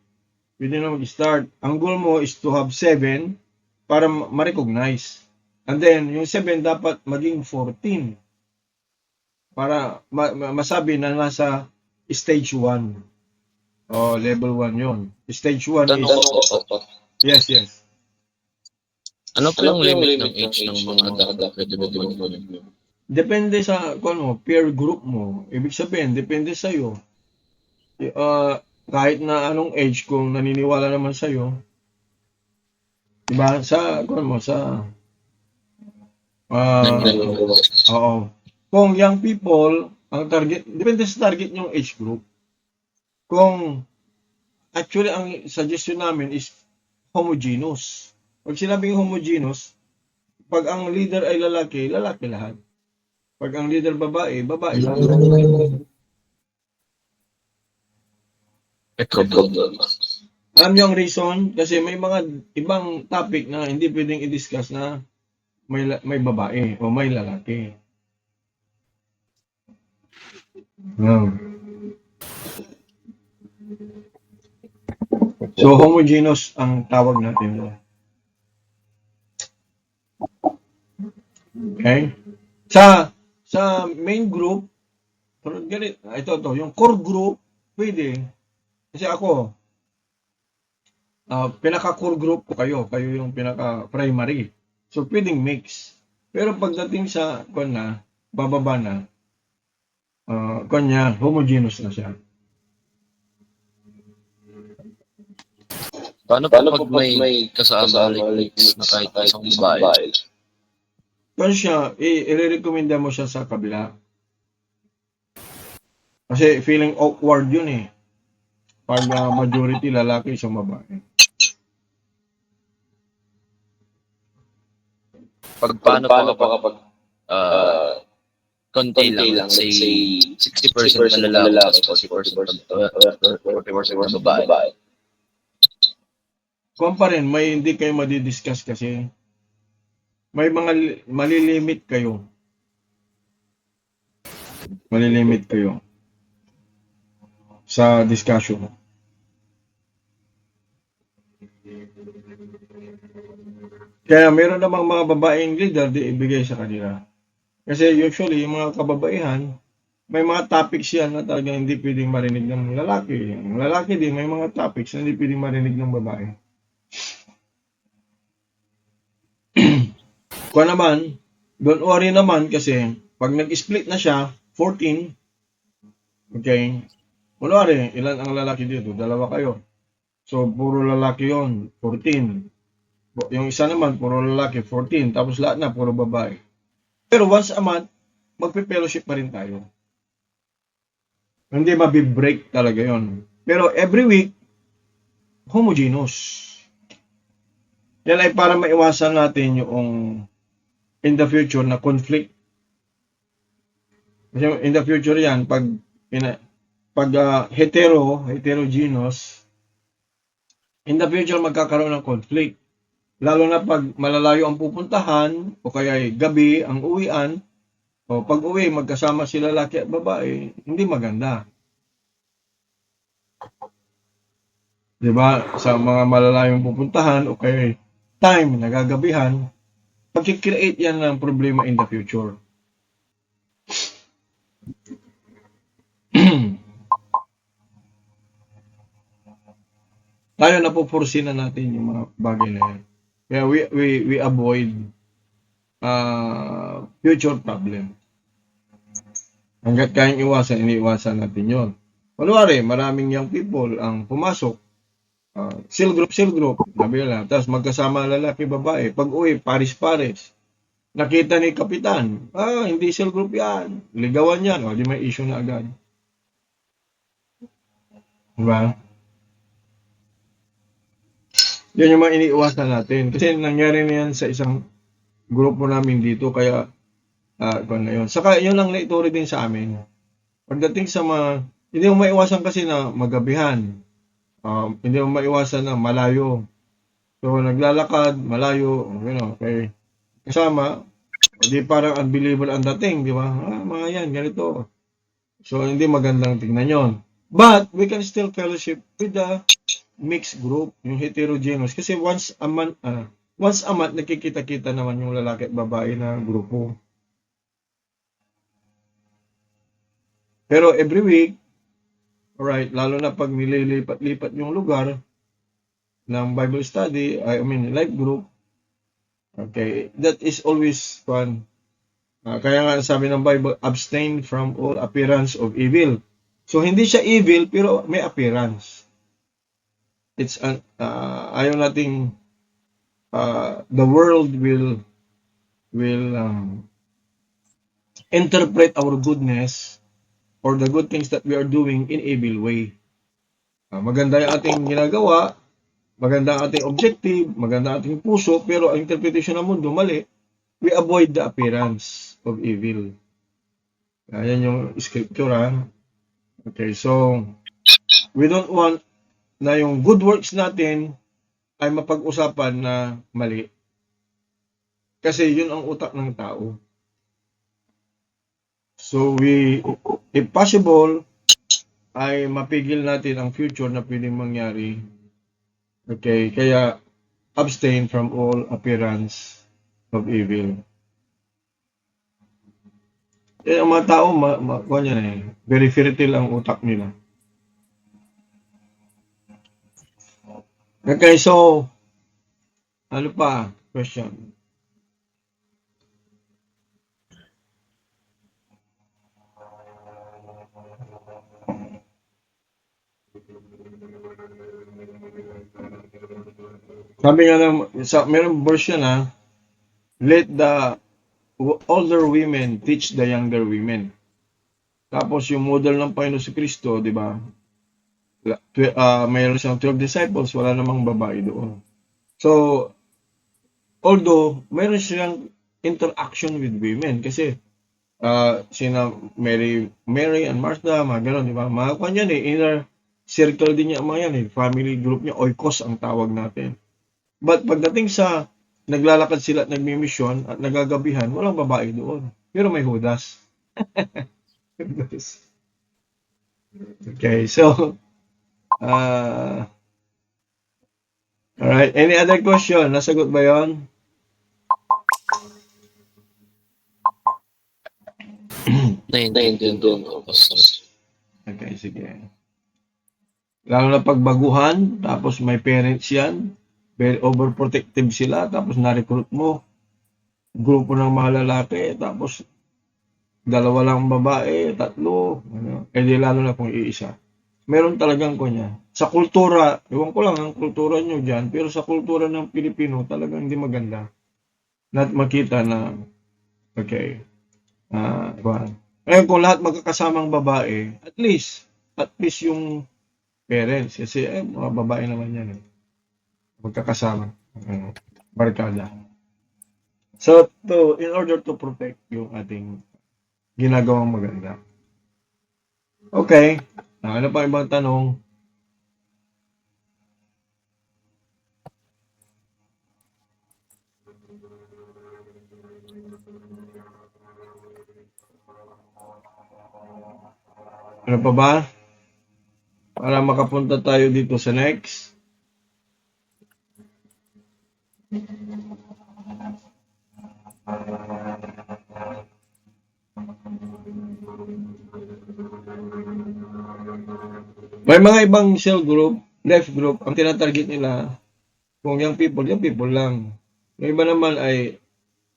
Pwede na mag-start. Ang goal mo is to have 7 para ma-recognize. And then, yung 7 dapat maging 14 para masabi na nasa stage 1. Level 1 yun. Stage 1 Tanong is... ko, Yes. ano po yung limit ng age ng mga dapat pwede mo mag-join? Depende sa peer group mo. Ibig sabihin, depende sa'yo. Kahit na anong age, kung naniniwala naman sa'yo, diba? Kung young people, ang target, depende sa target yung age group. Kung, actually, ang suggestion namin is homogeneous. Pag sinabing homogeneous, pag ang leader ay lalaki, lalaki lahat. Pag ang leader babae, babae lahat. Alam niyo ang reason? Kasi may mga ibang topic na hindi pwedeng i-discuss na may babae o may lalaki. So, homogeneous ang tawag natin. Okay? Sa main group, ito, yung core group, pwede. Kasi ako, pinaka-core group ko kayo yung pinaka-primary. So, pwedeng mix. Pero pagdating sa, bababa na, homogeneous na siya. Paano pag may kasama like na kahit isang babae? Kung siya, i-recommenda mo siya sa kabila. Kasi feeling awkward yun eh. Pag majority lalaki isang babae. Paano pa kapag konti lang, say 60% na lalaki, 40% na babae. Kung pa rin, may hindi kayo madidiscuss kasi may mga malilimit kayo. Malilimit kayo sa discussion. Kaya meron namang mga babaeng leader di ibigay sa kanila. Kasi usually, yung mga kababaihan, may mga topics yan na talagang hindi pwedeng marinig ng lalaki. Yung lalaki din, may mga topics na hindi pwedeng marinig ng babae. Kung naman, don't worry naman kasi pag nag-split na siya, 14, okay, kunwari, ilan ang lalaki dito? Dalawa kayo. So, puro lalaki yon 14. Yung isa naman, puro lalaki, 14. Tapos lahat na, puro babae. Pero once a month, magpe-fellowship pa rin tayo. Hindi mabibreak talaga yon. Pero every week, homogeneous. Yan ay para maiwasan natin yung in the future na conflict. Kasi in the future yan, pag heterogeneous, in the future magkakaroon ng conflict. Lalo na pag malalayo ang pupuntahan o kaya gabi ang uwian o pag uwi magkasama sila lalaki at babae, hindi maganda. 'Di ba? Sa mga malalayong pupuntahan o kaya time nagagabihan, pagki-create yan ng problema in the future. Tayo napupursin na natin yung mga bagay na yan. Kaya we avoid future problem. Hanggat kayang iwasan, iniiwasan natin yon. Kunwari, maraming young people ang pumasok, cell group, sabi nila, tapos magkasama lalaki, babae, pag uwi, pares-pares. Nakita ni kapitan, hindi cell group yan, ligawan yan, o di may issue na agad. Diba? Yan yung mga iniiwasan natin. Kasi nangyari na yan sa isang grupo namin dito, kaya kung na yun. Saka yun ang naituro din sa amin. Pagdating sa mga, hindi mo maiwasan kasi na magabihan. Hindi mo maiwasan na malayo. So, naglalakad, malayo, okay. Kasama, di parang unbelievable ang dating, di ba? Mga yan, ganito. So, hindi magandang tingnan yon. But, we can still fellowship with the mixed group, yung heterogeneous. Kasi once a month, nakikita-kita naman yung lalaki at babae na grupo. Pero every week, alright, lalo na pag nililipat-lipat yung lugar ng Bible study, life group, okay, that is always fun. Kaya nga sabi ng Bible, abstain from all appearance of evil. So, hindi siya evil, pero may appearance. It's ayaw nating the world will interpret our goodness or the good things that we are doing in evil way. Maganda yung ating ginagawa, maganda ang ating objective, maganda ang ating puso, pero ang interpretation ng mundo mali. We avoid the appearance of evil. Yan yung scripture. Okay, so we don't want na yung good works natin ay mapag-usapan na mali. Kasi yun ang utak ng tao. So if possible, ay mapigil natin ang future na pwedeng mangyari. Okay, kaya abstain from all appearance of evil. Ang mga tao, very fertile ang utak nila. Okay, so, ano pa? Question. Sabi nga mayroong version let the older women teach the younger women. Tapos yung model ng Panginoon si Kristo, di ba? Mayroon siyang 12 disciples, wala namang babae doon. So, although mayroon siyang interaction with women, kasi sina Mary and Martha, mga gano'n, di ba? Mga kwan yan inner circle din niya, mga yan family group niya, oikos ang tawag natin. But pagdating sa naglalakad sila at nagmi-mission at nagagabihan, walang babae doon. Pero may Judas. Okay, so alright, any other question? Nasagot ba yon? Naiintindihan ko, Pastor. Okay, sige. Lalo na pagbaguhan, tapos may parents yan, very overprotective sila, tapos na-recruit mo, grupo ng mga lalaki, tapos dalawa lang babae, tatlo, di lalo na kung iisa. Meron talagang kunya. Sa kultura, ewan ko lang ang kultura nyo dyan, pero sa kultura ng Pilipino, talagang hindi maganda. Not makita na, okay, kung lahat magkakasamang babae, at least yung parents, kasi mga babae naman yan magkakasama, barkada. So, in order to protect yung ating ginagawang maganda. Okay, ano pa ibang tanong? Ano pa ba? Para makapunta tayo dito sa next. May mga ibang cell group, left group, ang tinatarget nila, kung young people lang. May iba naman ay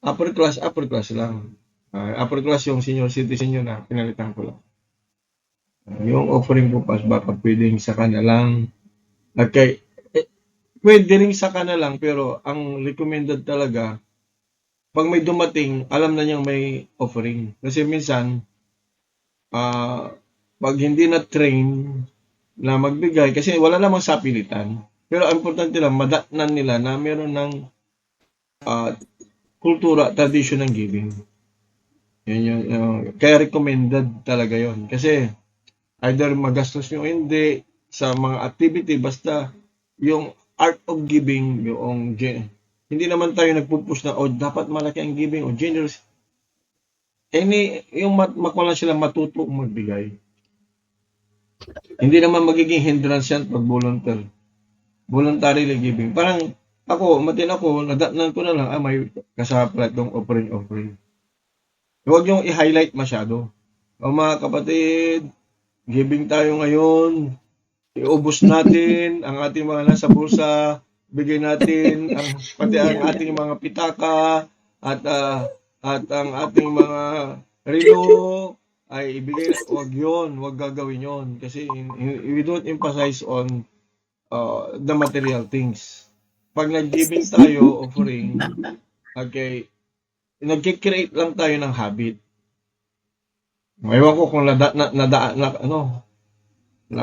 upper class lang. Upper class yung senior citizen yun na pinalitan ko lang. Yung offering ko pas baka pwedeng sa kana lang. Okay, pwede rin sa kana lang pero ang recommended talaga pag may dumating, alam na niyang may offering. Kasi minsan pag hindi na train na magbigay kasi wala namang sapilitan. Pero ang importante lang madatnan nila na meron ng kultura, tradition ng giving. Yan yun, kaya recommended talaga yon kasi either magastos nyo o hindi sa mga activity, basta yung art of giving, yung hindi naman tayo nagpupush na dapat malaki ang giving o generous. Yung makuha sila matuto magbigay. Hindi naman magiging hindrance yan pag voluntary giving. Parang ako, nadatnan ko na lang, may kasaplat ng offering. Huwag yung i-highlight masyado. O mga kapatid, giving tayo ngayon, iubos natin ang ating mga nasa bulsa, bigay natin pati ang ating mga pitaka at ang ating mga relo ay ibigay. Wag gagawin yon kasi we don't emphasize on the material things. Pag nag-giving tayo, offering, okay, nag-create lang tayo ng habit. Ewan ko kung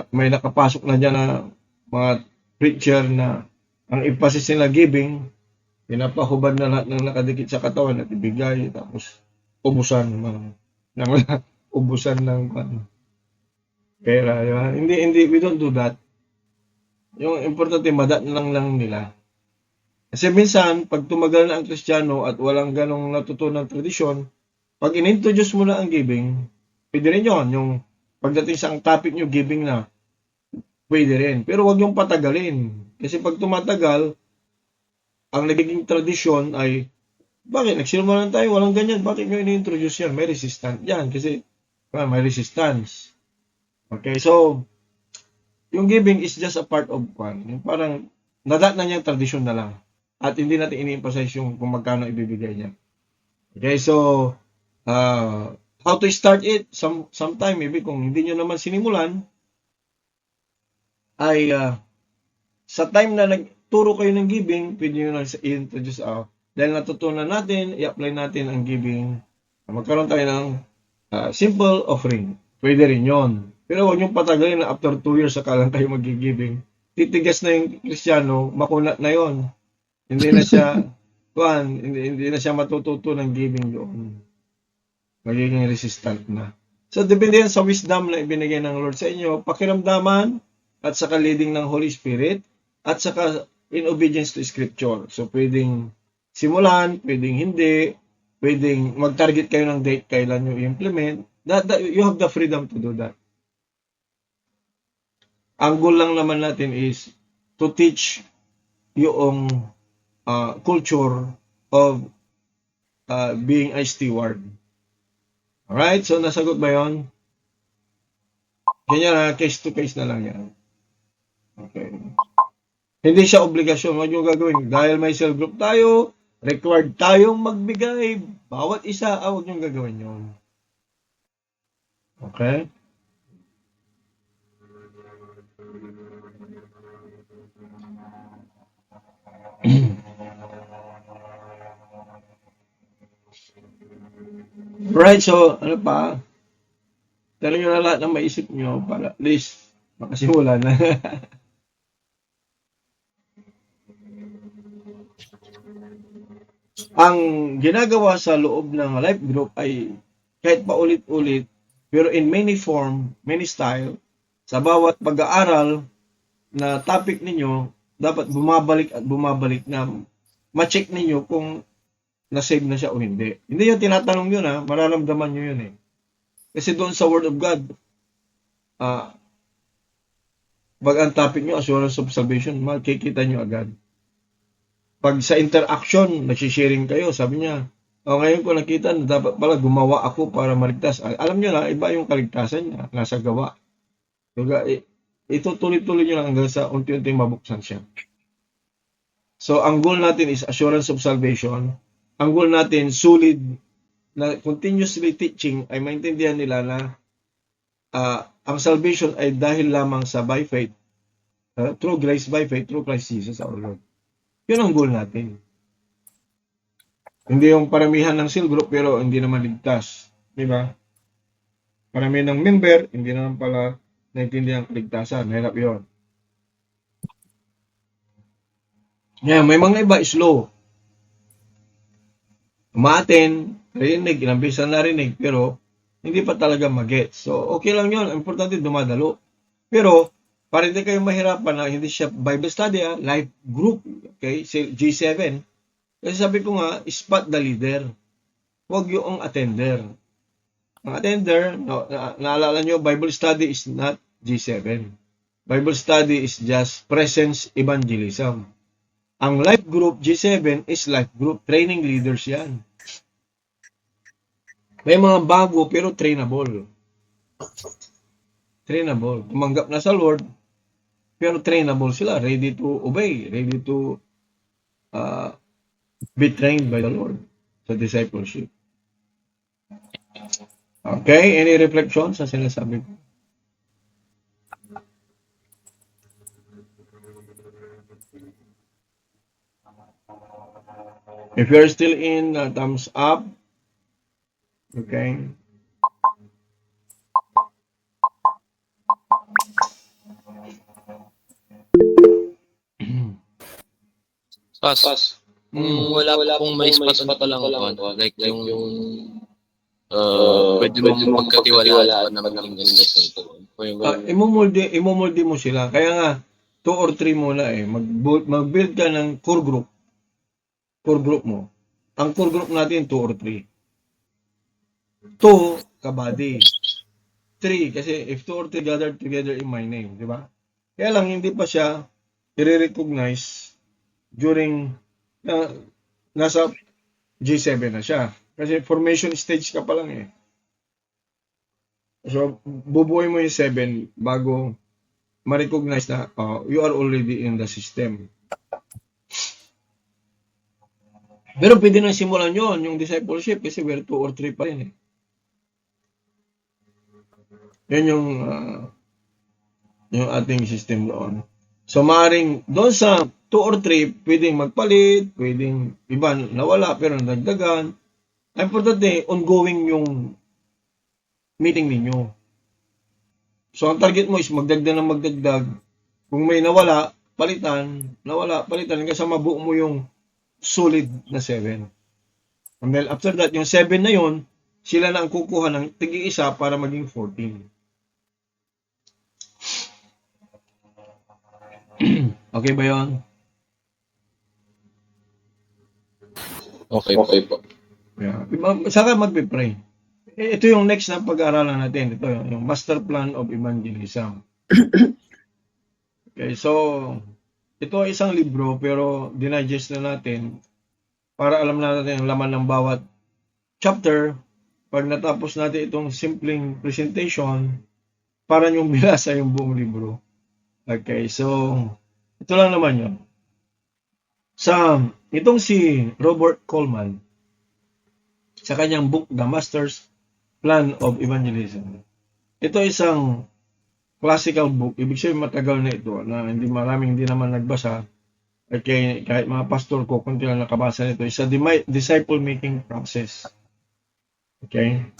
may nakapasok na dyan na mga preacher na ang emphasis nila giving, pinapahubad na lahat ng nakadikit sa katawan at ibigay, tapos ubusan ng pera. Hindi, we don't do that. Yung importante, madatnan lang nila. Kasi minsan, pag tumagal na ang Kristiyano at walang ganong natutunang tradisyon, pag in-introduce mo na ang giving, pwede rin yun. Yung pagdating sa ang topic nyo, giving na, pwede rin. Pero wag yung patagalin. Kasi pag tumatagal, ang nagiging tradisyon ay, bakit? Nagsimulan tayo, walang ganyan. Bakit nyo in-introduce yan? May resistance yan. Kasi may resistance. Okay, so, yung giving is just a part of one. Yung parang, nadat na niyang tradisyon na lang. At hindi natin ini-emphasize yung kung magkano ibibigay niya. Okay, so, how to start it? Sometime, maybe kung hindi nyo naman sinimulan, ay sa time na nagturo kayo ng giving, pwede nyo na i-introduce dahil natutunan natin, i-apply natin ang giving. Magkaroon tayo ng simple offering. Pwede rin yon. Pero huwag nyo patagalin na after 2 years saka lang tayo mag-giving. Titigas na yung Kristiyano, makunat na yon. Hindi na siya hindi na siya matututo ng giving doon. Magiging resistant na. So, depende yan sa wisdom na ibinigay ng Lord sa inyo, pakiramdaman, at saka leading ng Holy Spirit, at saka in obedience to Scripture. So, pwedeng simulan, pwedeng hindi, pwedeng mag-target kayo ng date kailan nyo i-implement. You have the freedom to do that. Ang goal lang naman natin is to teach yung culture of being a steward. Alright? So, nasagot ba yun? Ganyan na, case to case na lang yan. Okay. Hindi siya obligasyon. Huwag nyo gagawin. Dahil may cell group tayo, required tayong magbigay. Bawat isa, huwag nyo gagawin yun. Okay? Right, so, ano pa? Tala nyo na lahat ng maisip nyo para at least makasimula na. Ang ginagawa sa loob ng life group ay kahit paulit-ulit, pero in many form, many style, sa bawat pag-aaral na topic ninyo, dapat bumabalik at bumabalik na ma-check ninyo kung na-save na siya o hindi. Hindi yung tinatanong yun ha, mararamdaman nyo yun eh. Kasi doon sa Word of God, pag ang topic nyo, assurance of salvation, makikita nyo agad. Pag sa interaction, nagsisharing kayo, sabi niya, ngayon ko nakita na dapat pala gumawa ako para maligtas. Alam niyo na, iba yung kaligtasan niya, nasa gawa. Kaya itutuloy-tuloy nyo lang hanggang sa unti-unti mabuksan siya. So, ang goal natin is assurance of salvation. Ang goal natin, solid, na continuously teaching, ay maintindihan nila na ang salvation ay dahil lamang sa by faith, through grace by faith, through Christ Jesus our Lord. Yun ang goal natin. Hindi yung paramihan ng cell group pero hindi naman ligtas. Di ba? Paramihan ng member, hindi naman pala naintindihan ang kaligtasan. Mahirap yun. Yeah, may mga iba slow. Umaaten, narinig, ilang beses na narinig, pero hindi pa talaga mag-get. So, okay lang yun. Importante dumadalo. Pero, para hindi kayo mahirapan na hindi siya Bible study, life group, okay, G7. Kasi sabi ko nga, spot the leader. Huwag yung attender. Ang attender, naalala nyo, Bible study is not G7. Bible study is just presence evangelism. Ang life group, G7, is life group. Training leaders yan. May mga bago pero trainable. Trainable. Tumanggap na sa Lord, pero trainable sila. Ready to obey. Ready to be trained by the Lord sa discipleship. Okay? Any reflections sa sinasabi ko? If you're still in, thumbs up. Okay? Pas. Wala pong may spot pa lang ako. Like yung pwede mo magkatiwalaan naman ng English. Imomolde mo sila. Kaya nga, 2 or 3 muna eh. Mag-build ka ng core group. Core group mo. Ang core group natin, 2 or 3. 2, kabady. 3, kasi if 2 or 3 gathered together in my name, di ba? Kaya lang, hindi pa siya i-recognize during nasa G7 na siya. Kasi formation stage ka pa lang eh. So, bubuhay mo yung 7 bago ma-recognize na you are already in the system. Pero pwede nang simulan yun, yung discipleship, kasi we're 2 or 3 pa rin eh. Yan yung ating system doon. So, maaaring doon sa 2 or 3, pwedeng magpalit, pwedeng iba nawala, pero nagdagan. Ang importante, ongoing yung meeting ninyo. So, ang target mo is magdagdag ng magdagdag. Kung may nawala, palitan, hanggang sa mabuo mo yung solid na 7. And then, after that, yung 7 na yun, sila na ang kukuha ng tig-isa para maging 14. Okay ba yun? Okay po. Yeah. Saka magpipray. Ito yung next na pag-aaralan natin. Ito yung Master Plan of Evangelism. Okay, so ito ay isang libro pero dinigest na natin para alam natin ang laman ng bawat chapter. Pag natapos natin itong simpleng presentation, para niyong binasa yung buong libro. Okay, so ito lang naman yun. Itong si Robert Coleman, sa kanyang book, The Master's Plan of Evangelism. Ito isang classical book. Ibig sabihin matagal na ito na maraming hindi naman nagbasa. Okay, kahit mga pastor ko, kunti lang nakabasa nito. It's a disciple making process. Okay?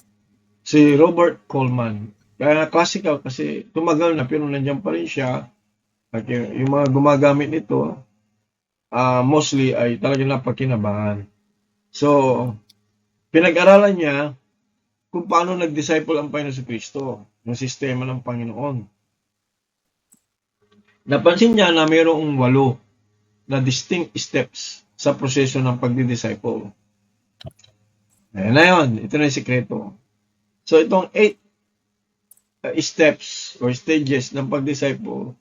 Si Robert Coleman. Kaya classical kasi tumagal na pero nandiyan pa rin siya. Okay, yung mga gumagamit nito, mostly ay talagang napakinabangan. So, pinag-aralan niya kung paano nag-disciple ang Panginoon si Kristo, yung sistema ng Panginoon. Napansin niya na mayroong 8 na distinct steps sa proseso ng pagdi-disciple. Ayan na yun. Ito na yung sikreto. So, itong 8 steps or stages ng pag-disciple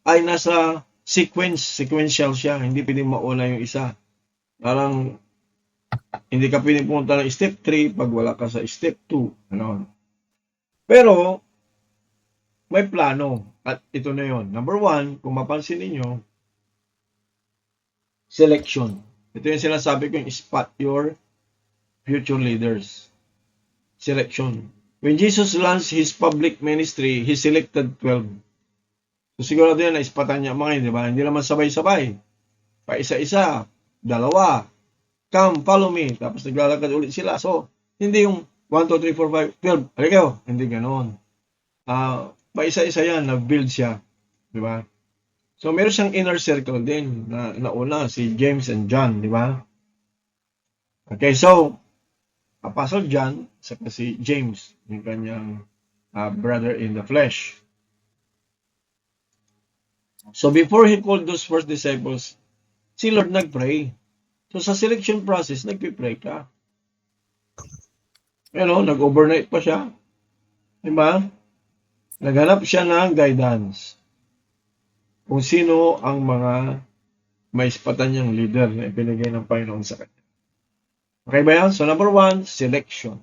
ay nasa sequential siya. Hindi pwedeng mauna yung isa. Parang, hindi ka pwedeng pumunta ng step 3 pag wala ka sa step 2. Ano? Pero, may plano. At ito na yon. Number 1, kung mapansin ninyo, selection. Ito yung sinasabi ko yung spot your future leaders. Selection. When Jesus launched his public ministry, he selected 12. So sigurado yan na ispatan niya mga yun, di ba? Hindi naman sabay-sabay. Pa-isa-isa, dalawa, come, follow me. Tapos naglalakad ulit sila. So, hindi yung 1, 2, 3, 4, 5, 12. Halika kayo. Hindi ganoon. Pa-isa-isa yan, nag-build siya. Di ba? So, meron siyang inner circle din na nauna, si James and John, di ba? Okay, so, Apostle John, saka si James, yung kanyang brother in the flesh. So, before he called those first disciples, si Lord nag-pray. So, sa selection process, nagpipray ka. Nag-overnight pa siya. Diba? Naghanap siya ng guidance. Kung sino ang mga maispatan niyang leader na ibinigay ng Panginoon sa kanya. Okay ba yan? So, number 1, selection.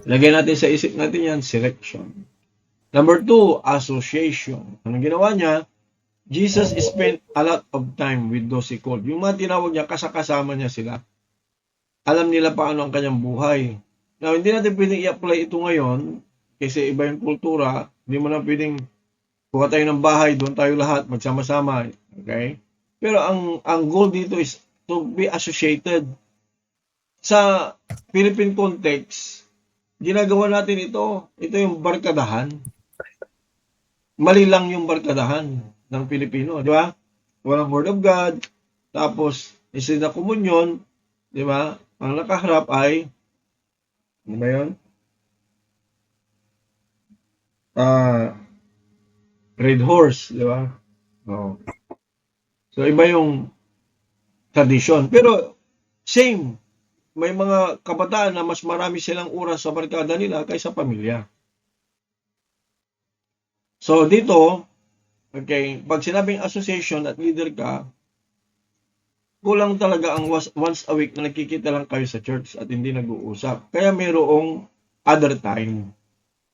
Lagay natin sa isip natin yan, selection. Number 2, association. Anong ginawa niya? Jesus spent a lot of time with those he called. Yung mga tinawag niya, kasama niya sila. Alam nila paano ang kanyang buhay. Now, hindi natin pwedeng i-apply ito ngayon kasi iba yung kultura. Hindi mo na pwedeng kuha tayo ng bahay, doon tayo lahat, magsama-sama. Okay? Pero ang goal dito is to be associated. Sa Philippine context, ginagawa natin ito. Ito yung barkadahan. Mali lang yung barkadahan ng Pilipino, di ba? Walang Word of God, tapos instead na komunyon, di ba? Ang nakaharap ay, ano ba yun? Red horse, di ba? Oh. So, iba yung tradisyon. Pero, same. May mga kabataan na mas marami silang oras sa barkada nila kaysa pamilya. So, dito, okay, pag sinabing association at leader ka, kulang talaga ang once a week na nakikita lang kayo sa church at hindi nag-uusap. Kaya mayroong other time.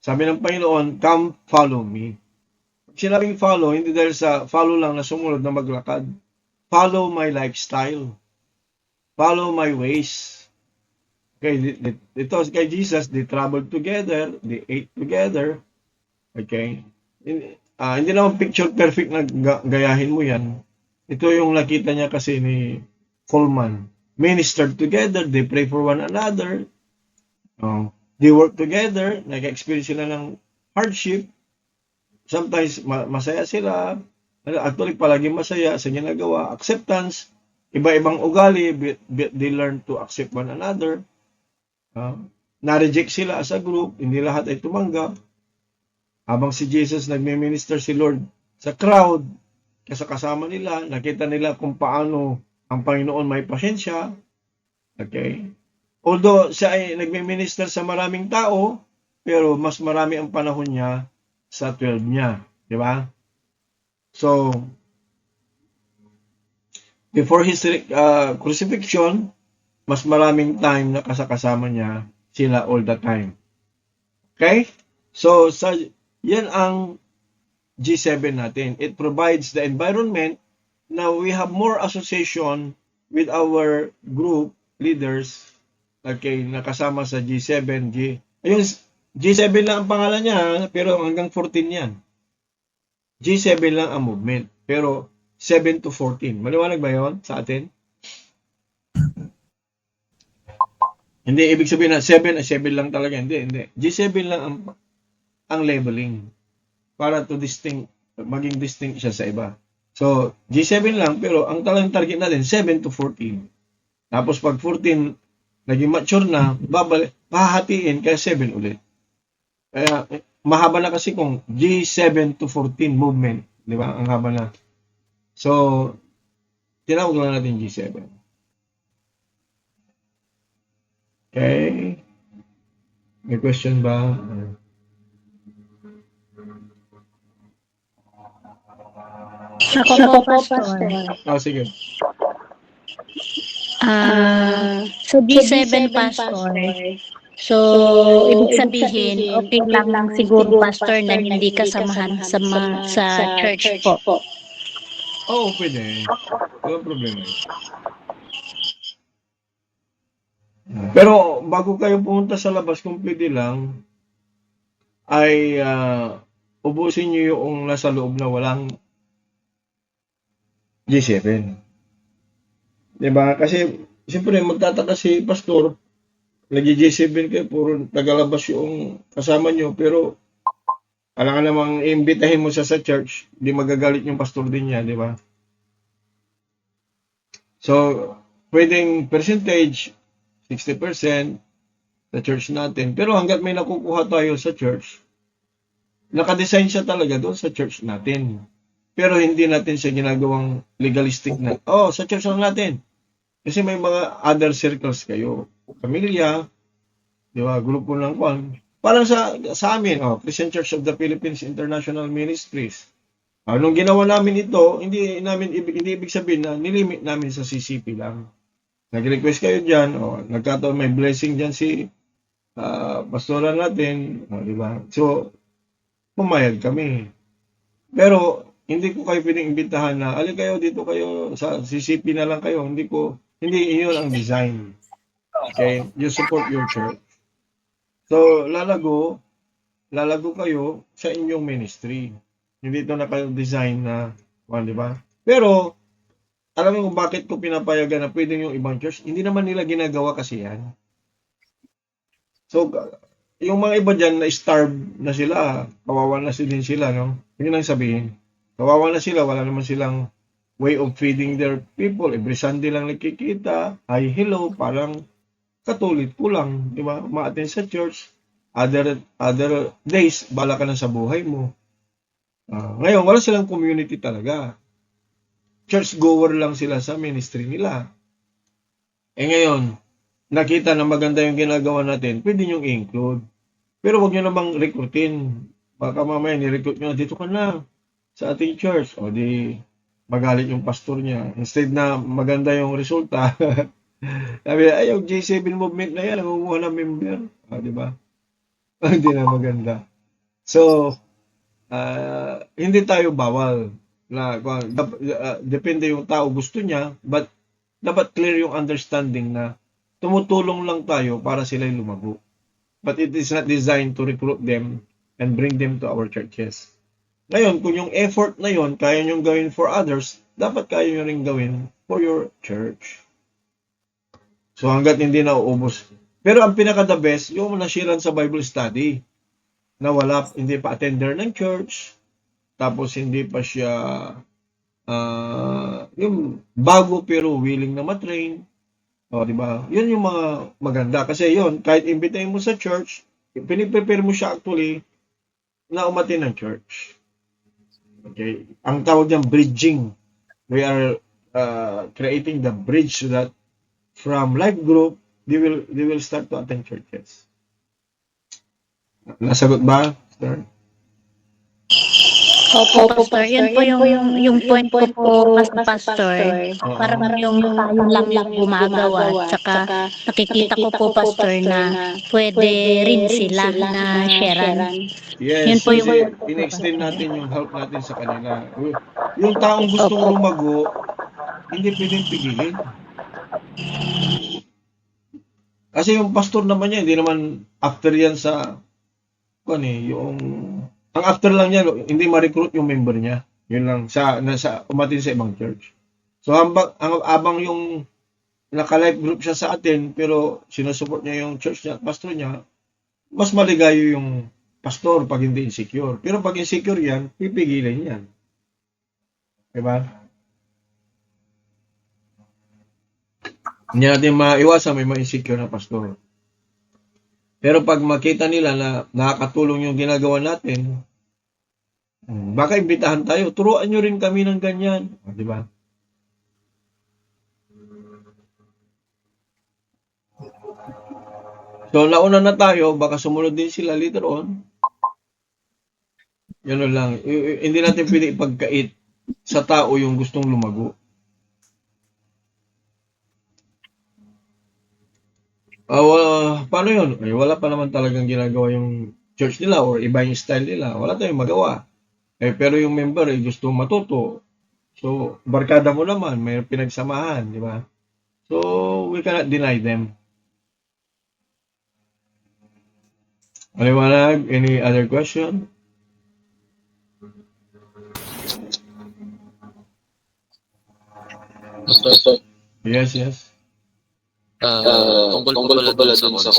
Sabi ng Panginoon, come follow me. Pag sinabing follow, hindi dahil sa follow lang na sumunod na maglakad. Follow my lifestyle. Follow my ways. Okay, ito kay Jesus, they traveled together, they ate together. Okay? Hindi naman picture perfect na gayahin mo yan. Ito yung nakita niya kasi ni Coleman. Ministered together, they pray for one another. They work together, nag-experience sila ng hardship. Sometimes masaya sila. Actually, palagi masaya sa ginagawa. Acceptance, iba-ibang ugali, they learn to accept one another. Na-reject sila as a group, hindi lahat ay tumanggap. Habang si Jesus nagme-minister si Lord sa crowd, kasama nila, nakita nila kung paano ang Panginoon may pasensya. Okay? Although siya ay nagme-minister sa maraming tao, pero mas marami ang panahon niya sa 12 niya. Di ba? So, before his crucifixion, mas maraming time na kasama niya sila all the time. Okay? So, yan ang G7 natin. It provides the environment na we have more association with our group leaders, okay, nakasama sa G7. Yung G7 lang ang pangalan niya, pero hanggang 14 yan. G7 lang ang movement, pero 7 to 14. Maliwanag ba yun sa atin? Hindi, ibig sabihin na 7 ay 7 lang talaga. Hindi. G7 lang ang labeling para to maging distinct siya sa iba. So, G7 lang, pero ang talagang target natin, 7 to 14. Tapos pag 14, naging mature na, pahahatiin kaya 7 ulit. Kaya, mahaba na kasi kung G7 to 14 movement. Di ba? Ang haba na. So, tinawag lang natin G7. Okay? May question ba? Ako po, Pastor. Sige. So G7, Pastor. So, ibig sabihin, okay lang siguro, Pastor, na hindi kasamahan sa church po. Oo, pwede. Walang problema. Pero bago kayo pumunta sa labas, kung pwede lang, ay ubusin nyo yung nasa loob na walang G7. Diba? Kasi, siyempre, magtataka si pastor, nag-G7 kayo, puro tagalabas yung kasama nyo, pero alam ka namang iimbitahin mo sa church, di magagalit yung pastor din niya, di ba? So, pwedeng percentage, 60% sa church natin. Pero hanggat may nakukuha tayo sa church, nakadesign siya talaga doon sa church natin. Pero hindi natin siya ginagawang legalistic na, sa church lang natin. Kasi may mga other circles kayo. Pamilya, di ba, grupo ng kwan. Parang sa amin, Christian Church of the Philippines International Ministries. Nung ginawa namin ito, hindi ibig sabihin na nilimit namin sa CCP lang. Nag-request kayo dyan, nagkataon may blessing dyan si pastora natin, di ba? So, pumayag kami. Pero, hindi ko kayo pwedeng imbitahan na, alin kayo, dito kayo, sa CCP na lang kayo. Hindi iyon ang design. Okay? You support your church. So, lalago kayo sa inyong ministry. Hindi ito naka-design na, di ba? Pero, alam mo kung bakit ko pinapayagan na pwede yung ibang church? Hindi naman nila ginagawa kasi yan. So, yung mga iba dyan na starve na sila, kawawa na din sila, no? Yun ang sabihin. Kawawa na sila, wala naman silang way of feeding their people. Every Sunday lang nakikita, hi, hello, parang katulit ko lang, di ba? Ma-attend sa church, other days, bala ka na sa buhay mo. Ngayon, wala silang community talaga. Church goer lang sila sa ministry nila. Ngayon, nakita na maganda yung ginagawa natin, pwede nyo i-include. Pero wag nyo namang recruitin. Baka mamaya ni-recruit nyo, dito ka na sa ating church. O di, magalit yung pastor niya. Instead na maganda yung resulta, sabi, yung J7 movement na yan, nangunguha ng member. Di ba? Hindi na maganda. So, hindi tayo bawal na depende yung tao gusto niya, but dapat clear yung understanding na tumutulong lang tayo para sila'y lumago. But it is not designed to recruit them and bring them to our churches. Ngayon, kung yung effort na yon kaya nyo gawin for others, dapat kaya nyo rin gawin for your church. So hanggat hindi na uubos. Pero ang pinaka-the best, yung nasiran sa Bible study, na hindi pa attender ng church, tapos hindi pa siya yung bago pero willing na matrain. Di ba? Yun yung mga maganda. Kasi yun, kahit imbitahin mo sa church, piniprepare mo siya actually na umatin ng church. Okay? Ang tawag niyang bridging. We are creating the bridge so that from life group, they will start to attend churches. Nasagot ba, Sir? Opo, Pastor. Yun po yung point ko po, Pastor. Parang yung tayo lang yung gumagawa. Tsaka nakikita ko po, Pastor, na pwede rin sila na sharean. Yes, Yun po yung in-extend natin yung help natin sa kanila. Yung taong gustong lumago, hindi pwedeng pigilin. Kasi yung pastor naman niya, hindi naman after yan sa ang after lang niya, hindi ma-recruit yung member niya. Yun lang, umatin sa ibang church. So, abang yung naka-life group siya sa atin, pero sinusupport niya yung church niya, pastor niya, mas maligayo yung pastor pag hindi insecure. Pero pag insecure yan, pipigilin yan. Diba? Hindi natin maiwasan may ma-insecure na pastor. Pero pag makita nila na nakakatulong yung ginagawa natin, baka imbitahan tayo, turuan nyo rin kami ng ganyan. Di ba? So, nauna na tayo, baka sumunod din sila later on. Yun lang. Hindi natin pwede ipagkait sa tao yung gustong lumago. Paano yun? Eh, wala pa naman talagang ginagawa yung church nila or iba yung style nila. Wala tayong magawa. Eh, pero yung member eh, gusto matuto. So, barkada mo naman, may pinagsamahan, di ba? So, we cannot deny them. Maliwanag, any other question? Pastor, Yes, yes. tungkol pa pala dun sa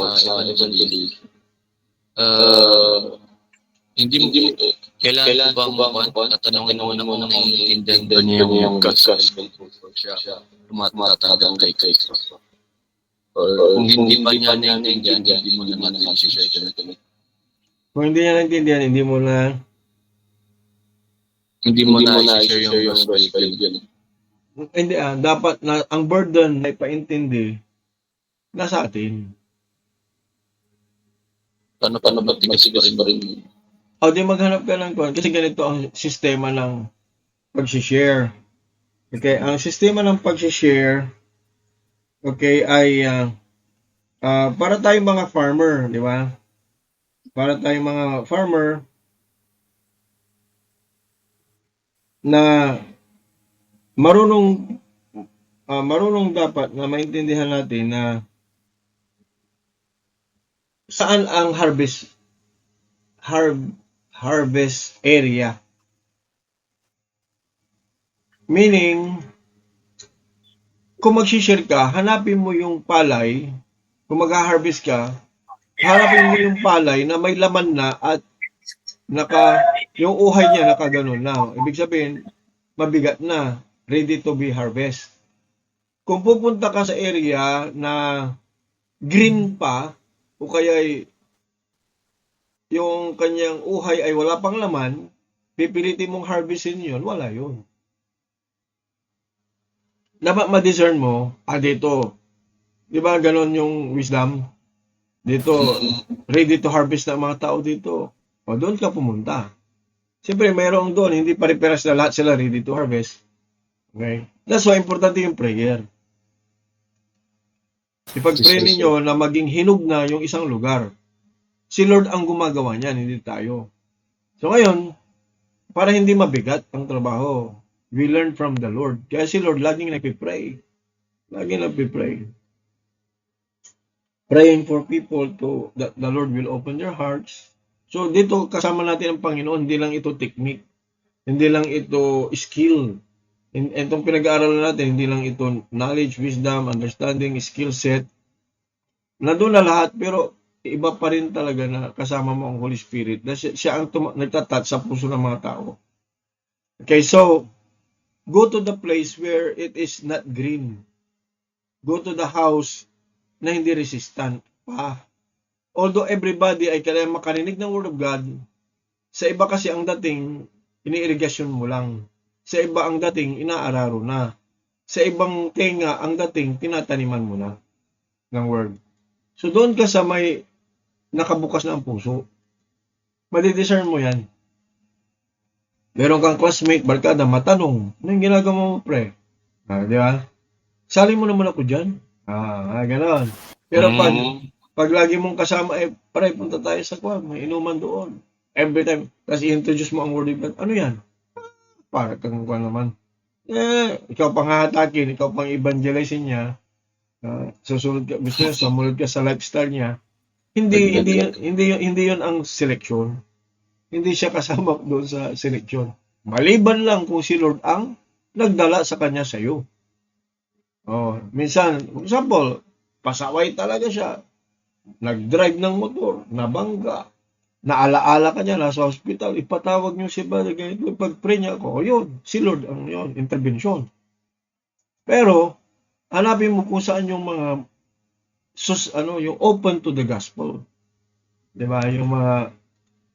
evangelism. Hindi mo kailangan ko bang tatanungin mo nang naiintindihan ba niya yung gospel before siya tumatanggap kay Kristo? Or kung hindi pa niya naiintindihan, hindi mo naman i-share ka. Kung hindi niya naintindihan, hindi mo na i-share yung gospel yun. hindi dapat na ang burden na ipaintindi nasa atin. Paano ba tigas pa rin? O di maghanap ka ng kwan kasi ganito ang sistema ng pag-share. Okay, ang sistema ng pag-share okay ay para tayong mga farmer, di ba? Para tayong mga farmer na marunong dapat na maintindihan natin na saan ang harvest area. Meaning, kung mag-share ka, hanapin mo yung palay, kung mag-harvest ka, hanapin mo yung palay na may laman na at yung uhay niya nakaganon na. Ibig sabihin, mabigat na, ready to be harvest. Kung pupunta ka sa area na green pa, o kaya yung kanyang uhay ay wala pang laman, pipilitin mong harvestin yun, wala yun. Dapat ma-discern mo, dito, di ba ganon yung wisdom? Dito, ready to harvest na mga tao dito. O doon ka pumunta. Siyempre, mayroong doon, hindi pare-peras na lahat sila ready to harvest. Okay? That's why importante yung prayer. Ipag-pray ninyo na maging hinog na yung isang lugar. Si Lord ang gumagawa niyan, hindi tayo. So ngayon, para hindi mabigat ang trabaho, we learn from the Lord. Kaya si Lord laging nagpipray. Laging nagpipray. Praying for people that the Lord will open their hearts. So dito kasama natin ang Panginoon, hindi lang ito technique. Hindi lang ito skill. Itong pinag-aaralan natin, hindi lang ito knowledge, wisdom, understanding, skill set. Nandun na lahat, pero iba pa rin talaga na kasama mo ang Holy Spirit. Siya ang nagtatouch sa puso ng mga tao. Okay, so, go to the place where it is not green. Go to the house na hindi resistant pa. Although everybody ay kailangan makarinig ng Word of God, sa iba kasi ang dating, ini-irrigasyon mo lang. Sa iba ang dating, inaararo na. Sa ibang tenga, ang dating, tinataniman mo na ng Word. So, doon ka sa may nakabukas na ang puso. Madidiscern mo yan. Meron kang classmate, barkada, matanong, ano yung ginagawa mo, pre? Di ba? Sali mo naman ako dyan. Ganon. Pero pag lagi mong kasama, pre, punta tayo sa kwan, may inuman doon. Every time, tapos i-introduce mo ang Word of God, ano yan? Para kang kwan naman. Ikaw pang hahatakin, ikaw pang evangelize niya, susunod ka, sumunod ka sa lifestyle niya. Hindi yun ang selection. Hindi siya kasama doon sa selection. Maliban lang kung si Lord ang nagdala sa kanya sa iyo. Minsan, for example, pasaway talaga siya. Nag-drive ng motor, nabangga, naalaala ka niya, nasa hospital, ipatawag niyo si Brother ganito, pag-pray niya ako, yun, si Lord ang yun, intervention. Pero, hanapin mo kung saan yung mga yung open to the gospel. Diba? Yung mga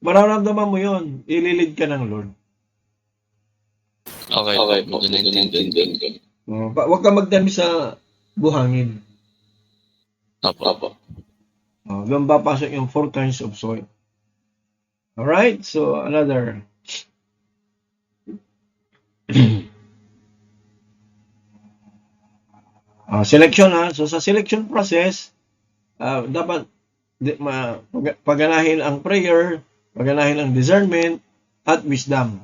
mararamdaman mo yun, ililid ka ng Lord. Okay. Huwag ka magdami sa buhangin. Apo. Doon papasok yung 4 kinds of soil. Alright, so another. Selection So sa selection process, dapat paganahin ang prayer, paganahin ang discernment, at wisdom.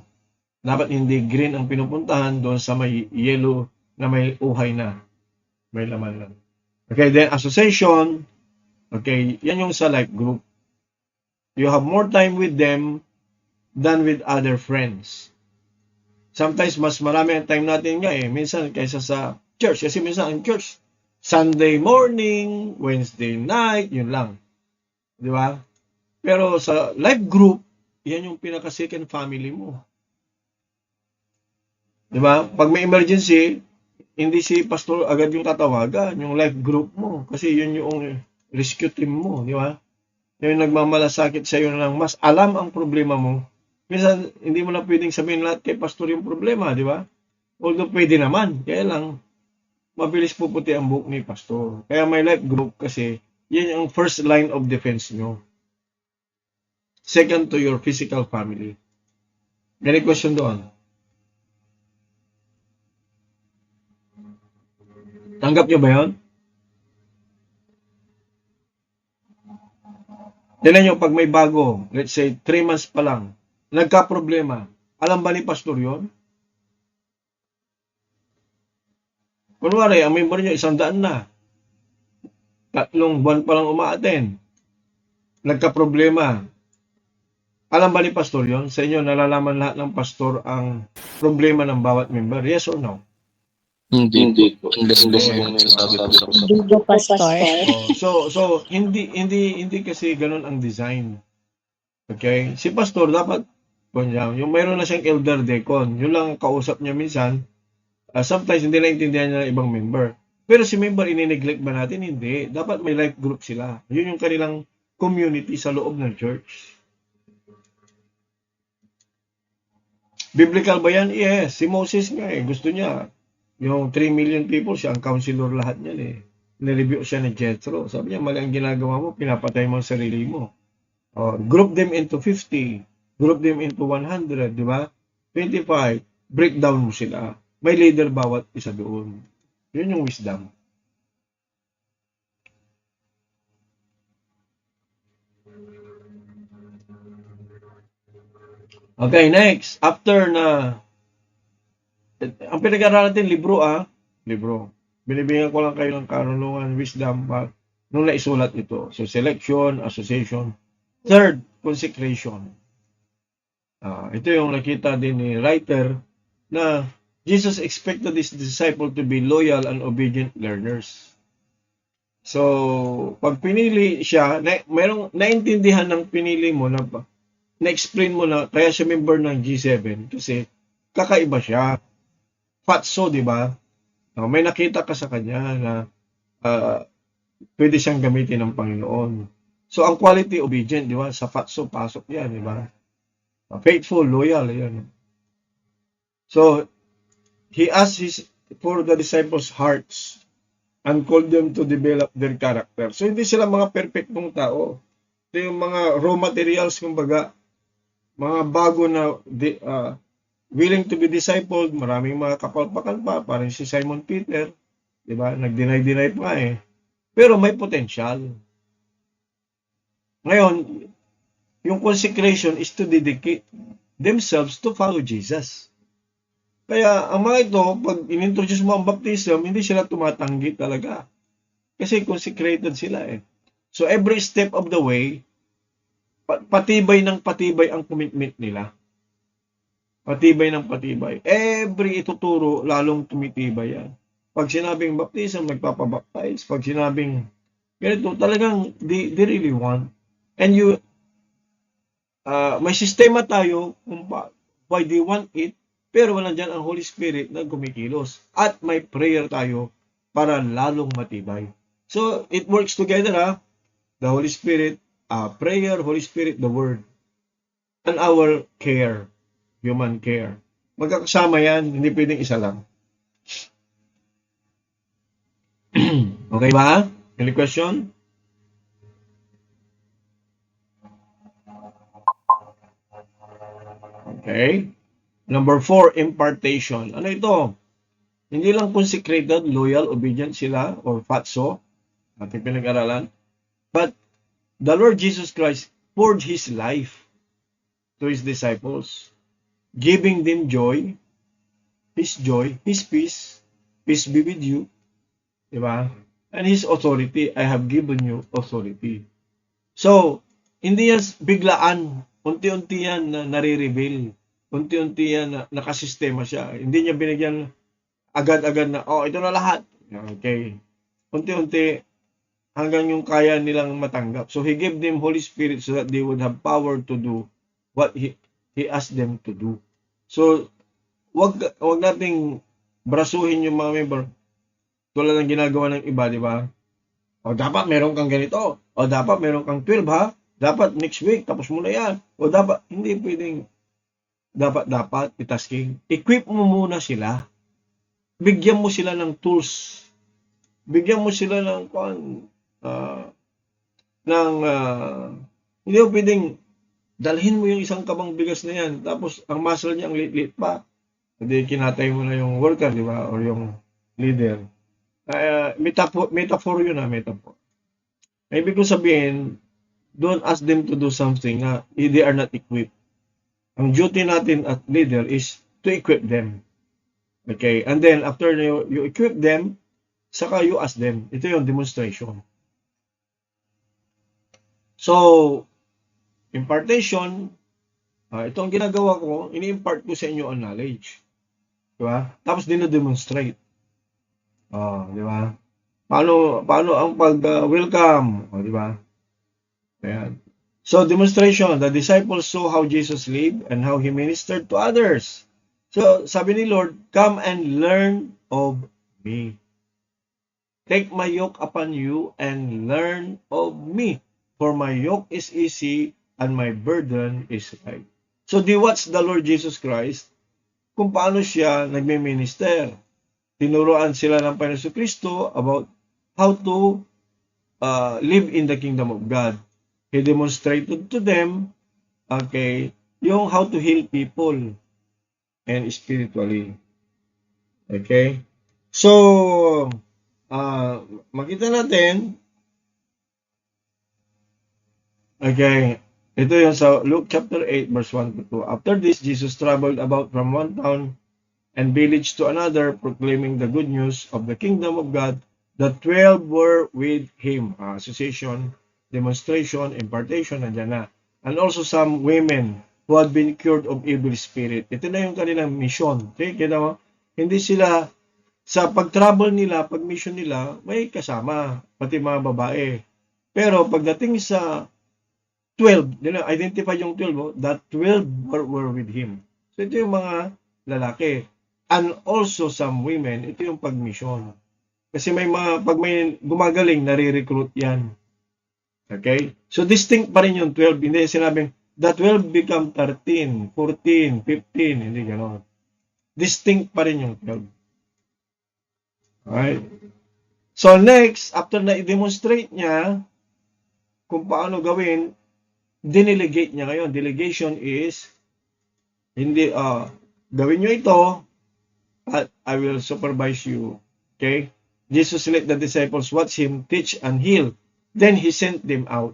Dapat hindi green ang pinupuntahan doon sa may yellow na may uhay na. May laman lang. Okay, then association. Okay, yan yung sa life group. You have more time with them than with other friends. Sometimes mas marami ang time natin nga minsan kaysa sa church. Kasi minsan ang church, Sunday morning, Wednesday night, yun lang. Di ba? Pero sa life group, yan yung pinaka-second family mo. Di ba? Pag may emergency, hindi si pastor agad yung tatawagan, yung life group mo. Kasi yun yung rescue team mo, di ba? Yung nagmamalasakit sa iyo ng mas alam ang problema mo. Minsan, hindi mo na pwedeng sabihin lahat kay pastor yung problema, di ba? Although pwede naman, kaya lang, mabilis puputi ang buhok ni pastor. Kaya may life group kasi, yan yung first line of defense nyo. Second to your physical family. May question doon? Tanggap nyo ba yun? Tignan nyo, pag may bago, let's say 3 months pa lang, nagka-problema, alam ba ni pastor yun? Kunwari, ang member nyo 100 na. 3 buwan pa lang umaaten. Nagka-problema. Alam ba ni pastor yun? Sa inyo, nalalaman lahat ng pastor ang problema ng bawat member? Yes or no? Hindi po. Invest yung sasabi po sa Dugo, Pastor. So hindi kasi ganun ang design. Okay? Si pastor dapat yung mayroon na siyang elder deacon, yun lang kausap niya minsan. Sometimes hindi naintindihan niya ng ibang member. Pero si member ini-neglect ba natin? Hindi. Dapat may life group sila. Yun yung kanilang community sa loob ng church. Biblical ba yan? Yes. Si Moses nga gusto niya yung 3 million people, siya ang counselor lahat niyan Nireview siya ni Jethro. Sabi niya, mali ang ginagawa mo, pinapatay mo ang sarili mo. Group them into 50. Group them into 100, di ba? 25. Breakdown mo sila. May leader bawat isa doon. Yun yung wisdom. Okay, next. After na ang pinag-aralan natin, libro. Binibigyan ko lang kayo ng karunungan, wisdom, nung naisulat ito. So, selection, association. Third, consecration. Ito yung nakita din ni writer na Jesus expected his disciple to be loyal and obedient learners. So, pag pinili siya, merong naintindihan ng pinili mo na-explain mo na kaya siya member ng G7 kasi kakaiba siya. Fatso, di ba? May nakita ka sa kanya na pwede siyang gamitin ng Panginoon. So, ang quality obedient, di ba? Sa Fatso, pasok yan, di ba? Faithful, loyal, yan. So, he asked for the disciples' hearts and called them to develop their character. So, hindi sila mga perfectong tao. Ito yung mga raw materials, kumbaga, mga bago na willing to be discipled, maraming mga kapalpakan pa, parang si Simon Peter, di ba? Nag-deny pa Pero may potential. Ngayon, yung consecration is to dedicate themselves to follow Jesus. Kaya, ang mga ito, pag inintroduce mo ang baptism, hindi sila tumatanggi talaga. Kasi consecrated sila So, every step of the way, patibay ng patibay ang commitment nila. Patibay ng patibay. Every ituturo, lalong tumitibay yan. Pag sinabing baptism, magpapabaptize. Pag sinabing ganito, talagang they really want. And may sistema tayo kung why they want it, pero wala dyan ang Holy Spirit na gumikilos. At may prayer tayo para lalong matibay. So, it works together The Holy Spirit, prayer, Holy Spirit, the Word. And our care. Human care. Magkakasama yan, hindi pwedeng isa lang. Okay ba? Any question? Okay? Number 4, impartation. Ano ito? Hindi lang consecrated, loyal, obedient sila, or fatso, ating pinag-aralan. But the Lord Jesus Christ poured His life to His disciples, giving them joy, His peace be with you, di ba? And His authority, I have given you authority. So, hindi yan biglaan, unti-unti yan na nare-reveal, unti-unti yan na nakasistema siya. Hindi niya binigyan agad-agad na, oh, ito na lahat. Okay. Unti-unti, hanggang yung kaya nilang matanggap. So, He gave them Holy Spirit so that they would have power to do what He asked them to do. So, wag nating brasuhin yung mga member tulad ng ginagawa ng iba, di ba? O dapat meron kang ganito. O dapat meron kang 12, ha? Dapat next week, tapos mo na yan. O dapat, hindi pwedeng dapat itasking. Equip mo muna sila. Bigyan mo sila ng tools. Bigyan mo sila ng hindi mo pwedeng dalhin mo yung isang kabang bigas na yan, tapos ang muscle niya ang liit-liit pa. Hindi kinatay mo na yung worker, di ba? Or yung leader. Metaphor yun, metaphor. Ibig ko sabihin, don't ask them to do something na they are not equipped. Ang duty natin as leader is to equip them. Okay? And then, after you equip them, saka you ask them. Ito yung demonstration. So, impartation, ito ang ginagawa ko, ini-impart ko sa inyo ang knowledge. Diba? Tapos dino-demonstrate. Di ba? Paano ang pag-welcome? Di ba? Ayan. So, demonstration. The disciples saw how Jesus lived and how He ministered to others. So, sabi ni Lord, come and learn of me. Take my yoke upon you and learn of me. For my yoke is easy and my burden is light. So, di watch the Lord Jesus Christ kung paano siya nagme-minister. Tinuruan sila ng Panginoon Kristo about how to live in the kingdom of God. He demonstrated to them, okay, yung how to heal people and spiritually. Okay? So, makita natin, okay, ito yung sa Luke chapter 8 verse 1 to 2. After this, Jesus traveled about from one town and village to another, proclaiming the good news of the kingdom of God. The 12 were with him. Association, demonstration, impartation, nandiyan na. And also some women who had been cured of evil spirit. Ito na yung kanilang mission. Okay, kita mo? Hindi sila, sa pag-travel nila, pag-mission nila, may kasama, pati mga babae. Pero pagdating sa 12, identify yung 12, that 12 were with him. So ito yung mga lalaki. And also some women, ito yung pag-mission. Kasi pag may gumagaling, nare-recruit yan. Okay? So distinct pa rin yung 12. Hindi sinabing, the 12 become 13, 14, 15. Hindi gano'n. Distinct pa rin yung 12. Alright? So next, after na i-demonstrate niya kung paano gawin, dinelegate niya ngayon. Delegation is, hindi, gawin nyo ito, at I will supervise you. Okay? Jesus let the disciples watch him teach and heal. Then he sent them out.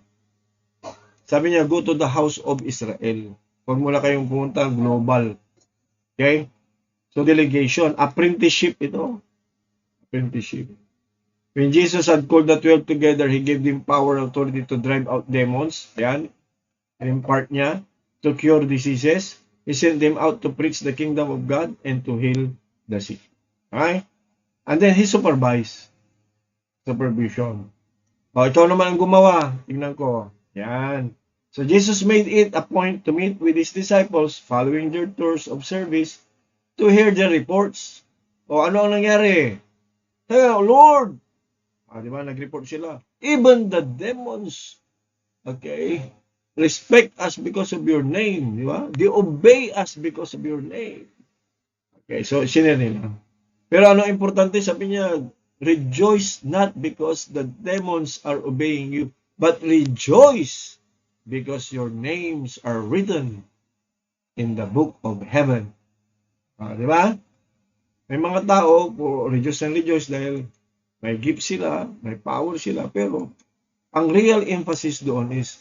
Sabi niya, go to the house of Israel. Huwag mo na kayong pumunta global. Okay? So delegation. Apprenticeship ito. Apprenticeship. When Jesus had called the 12 together, he gave them power and authority to drive out demons. Yan. Impart niya. To cure diseases. He sent them out to preach the kingdom of God and to heal the sick. Okay? And then he supervised. Supervision. Ikaw naman ang gumawa. Tingnan ko. Yan. So Jesus made it a point to meet with his disciples following their tours of service to hear their reports. Ano ang nangyari? Hey, Lord! Di ba? Nag-report sila. Even the demons, okay, respect us because of your name. Di ba? They obey us because of your name. Okay, so sinir nila. Pero ano importante, sabi niya, rejoice not because the demons are obeying you, but rejoice because your names are written in the book of heaven. Di ba? May mga tao, rejoice and rejoice dahil may gift sila, may power sila, pero ang real emphasis doon is,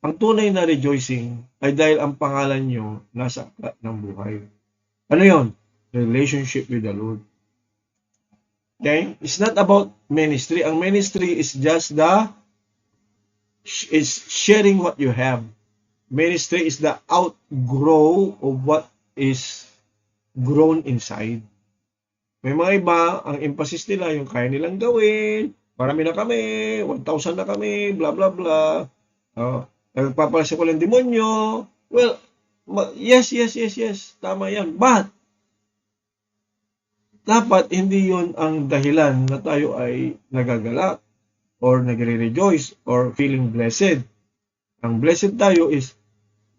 ang tunay na rejoicing ay dahil ang pangalan nyo nasa aklat ng buhay. Ano yon? Relationship with the Lord. Okay? It's not about ministry. Ang ministry is just is sharing what you have. Ministry is the outgrow of what is grown inside. May mga iba, ang emphasis nila, yung kaya nilang gawin, marami na kami, 1,000 na kami, blah, blah, blah. Nagpapalasya ko ng demonyo. Well, yes. Tama yan. But, dapat hindi yon ang dahilan na tayo ay nagagalak or nagre-rejoice or feeling blessed. Ang blessed tayo is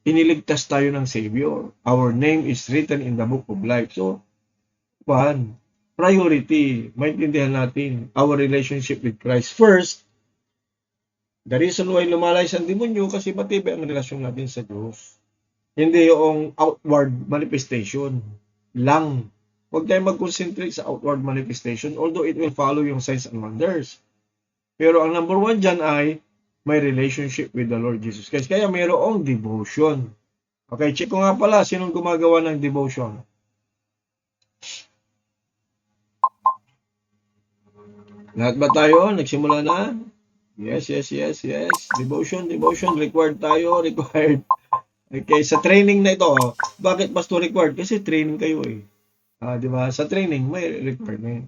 iniligtas tayo ng Savior. Our name is written in the book of life. So, priority, maintindihan natin our relationship with Christ first. The reason why lumalayas ang demonyo kasi matibay ang relasyon natin sa Diyos. Hindi yung outward manifestation lang. Huwag tayong mag-concentrate sa outward manifestation, although it will follow yung signs and wonders. Pero ang number one dyan ay may relationship with the Lord Jesus Christ. Kaya mayroong devotion. Okay, check ko nga pala, sinong gumagawa ng devotion? Lahat ba tayo? Nagsimula na? Yes. Devotion, required tayo, required. Okay, sa training na ito, bakit pastor required? Kasi training kayo eh. Di ba? Sa training, may requirement.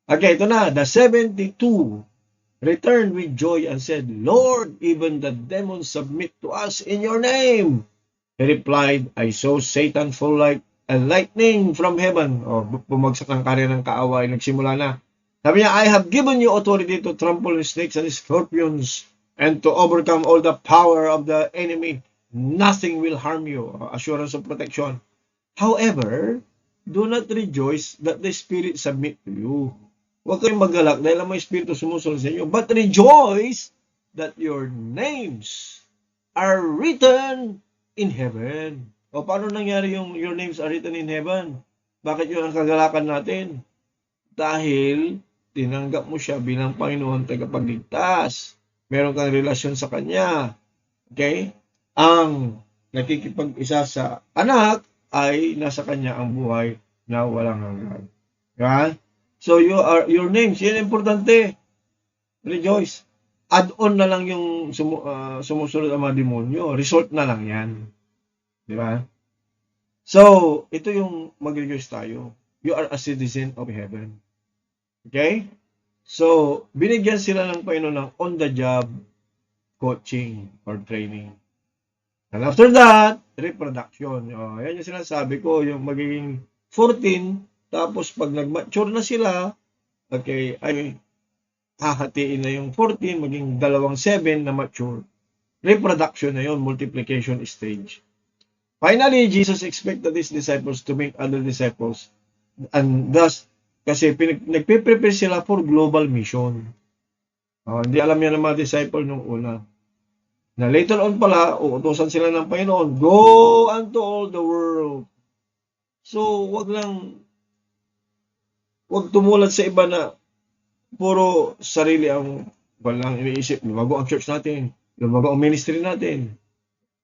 Okay, ito na. The 72 returned with joy and said, Lord, even the demons submit to us in your name. He replied, I saw Satan fall like a lightning from heaven. Bumagsak ang karya ng kaaway. Nagsimula na. Sabi niya, I have given you authority to trample on snakes and scorpions and to overcome all the power of the enemy. Nothing will harm you. Assurance of protection. However, do not rejoice that the Spirit submit to you. Huwag kayong magalak dahil ang may Espiritu sumusunod sa inyo. But rejoice that your names are written in heaven. O paano nangyari yung your names are written in heaven? Bakit yun ang kagalakan natin? Dahil tinanggap mo siya bilang Panginoon tagapagligtas. Meron kang relasyon sa Kanya. Okay? Ang nakikipag-isa sa anak ay nasa Kanya ang buhay na walang hanggan. Diba? So your names, yan importante. Rejoice. Add-on na lang yung sumusunod ang mga demonyo. Result na lang yan. Diba? So, ito yung mag-rejoice tayo. You are a citizen of heaven. Okay? So, binigyan sila ng Panginoon ng on-the-job coaching or training. And after that, reproduction. Yan yung sinasabi ko, yung magiging 14, tapos pag nag-mature na sila, okay, ay hahatiin na yung 14, maging 7 na mature. Reproduction na yun, multiplication stage. Finally, Jesus expected his disciples to make other disciples. And thus, kasi nagpe-prepare sila for global mission. Hindi alam yan ng mga disciple nung una. Na later on pala, uutusan sila ng Panginoon, go unto all the world. So, wag tumulad sa iba na puro sarili ang walang iniisip. Lumago ang church natin. Lumago ang ministry natin.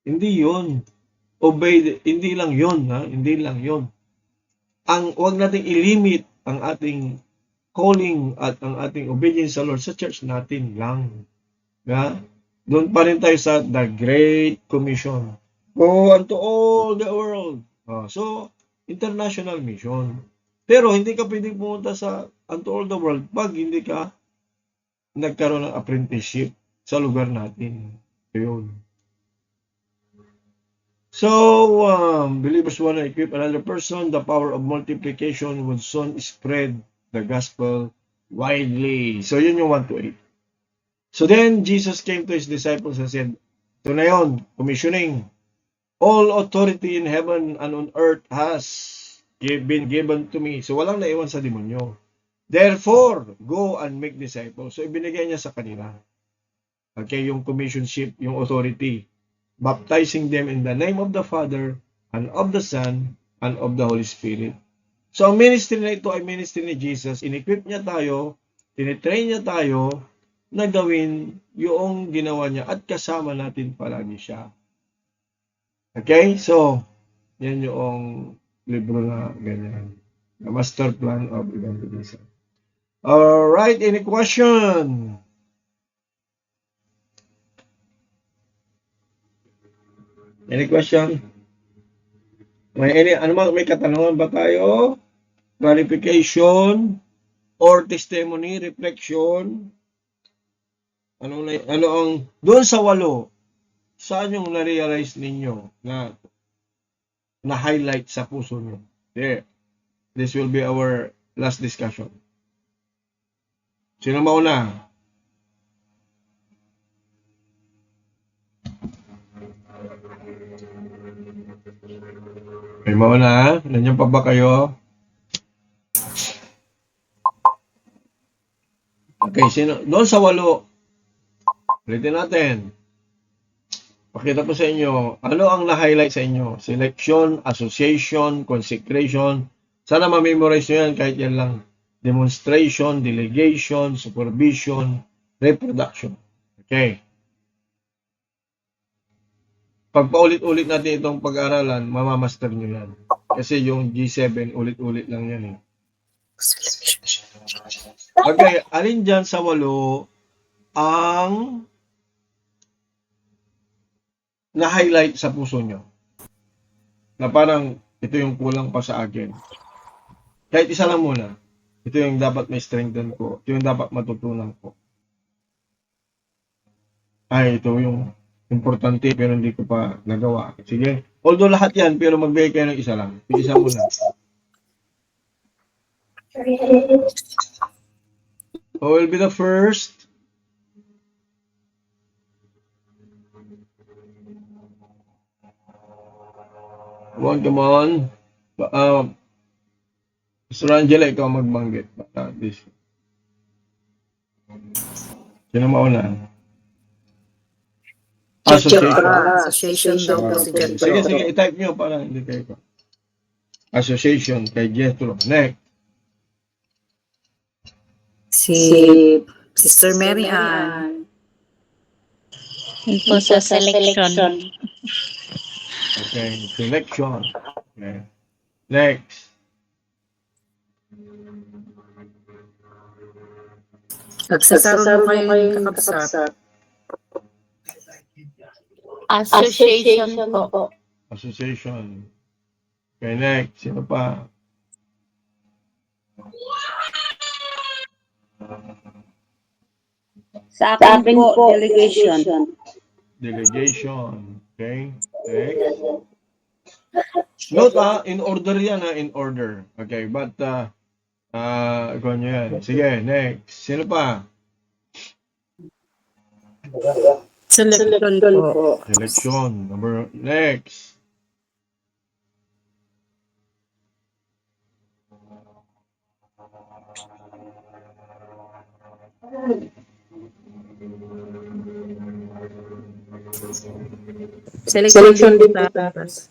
Hindi yun. Obey, hindi lang yun. Hindi lang yun. Wag nating ilimit ang ating calling at ang ating obedience sa Lord sa church natin lang. Doon pa rin tayo sa the Great Commission. Go unto all the world. So, international mission. Pero hindi ka pwedeng pumunta sa unto all the world pag hindi ka nagkaroon ng apprenticeship sa lugar natin. Yun. So, believers want to equip another person. The power of multiplication would soon spread the gospel widely. So, yun yung 1-8. So then, Jesus came to his disciples and said, ito na yun, commissioning. All authority in heaven and on earth has been given to me. So, walang naiwan sa demonyo. Therefore, go and make disciples. So, ibinigay niya sa kanila. Okay, yung commissionship, yung authority. Baptizing them in the name of the Father and of the Son, and of the Holy Spirit. So, ang ministry na ito ay ministry ni Jesus. In-equip niya tayo, tinitrain niya tayo na gawin yung ginawa niya at kasama natin palagi siya. Okay? So, yan yung libro na ganyan. The Master Plan of Evangelism. Alright, any question? Any question? May katanungan ba tayo? Clarification or testimony, reflection? Ano ang doon sa 8? Saan yung na-realize ninyo na highlight sa puso niyo? There. This will be our last discussion. Sino mauna? May mauna? Nandiyan pa ba kayo? Okay, sino? Doon sa 8. Ulitin natin. Pakita ko sa inyo, ano ang na-highlight sa inyo? Selection, association, consecration. Sana ma-memorize nyo yan kahit yan lang. Demonstration, delegation, supervision, reproduction. Okay. Pag paulit-ulit natin itong pag-aralan, mamamaster nyo yan. Kasi yung G7, ulit-ulit lang yan eh. Okay, alin dyan sa 8 ang na-highlight sa puso nyo? Na parang, ito yung kulang pa sa akin. Kahit isa lang muna. Ito yung dapat may strengthen ko. Ito yung dapat matutunan ko. Ay, ito yung importante pero hindi ko pa nagawa. Sige. Although lahat yan, pero magbigay kayo ng isa lang. Yung isa muna. Who will be the first? Come on. Mr. Angela, ikaw magbanggit. This. Sino mauna? Association daw po si Jethro. Sige, i-type nyo para hindi kayo. Association kay Jethro. Next. Si Sister Mary Ann. Yun po sa selection. Okay, selection. Okay. Next. Nagsasaro kayo ng kakabsat. Association po. Association. Okay, next. Sino pa? Sa akin po, delegation. Delegation. Okay. Next. Note in order yan in order. Okay, but kung yan. Sige, next. Sino pa? Selection po. Selection. Next. Selection din po tapos.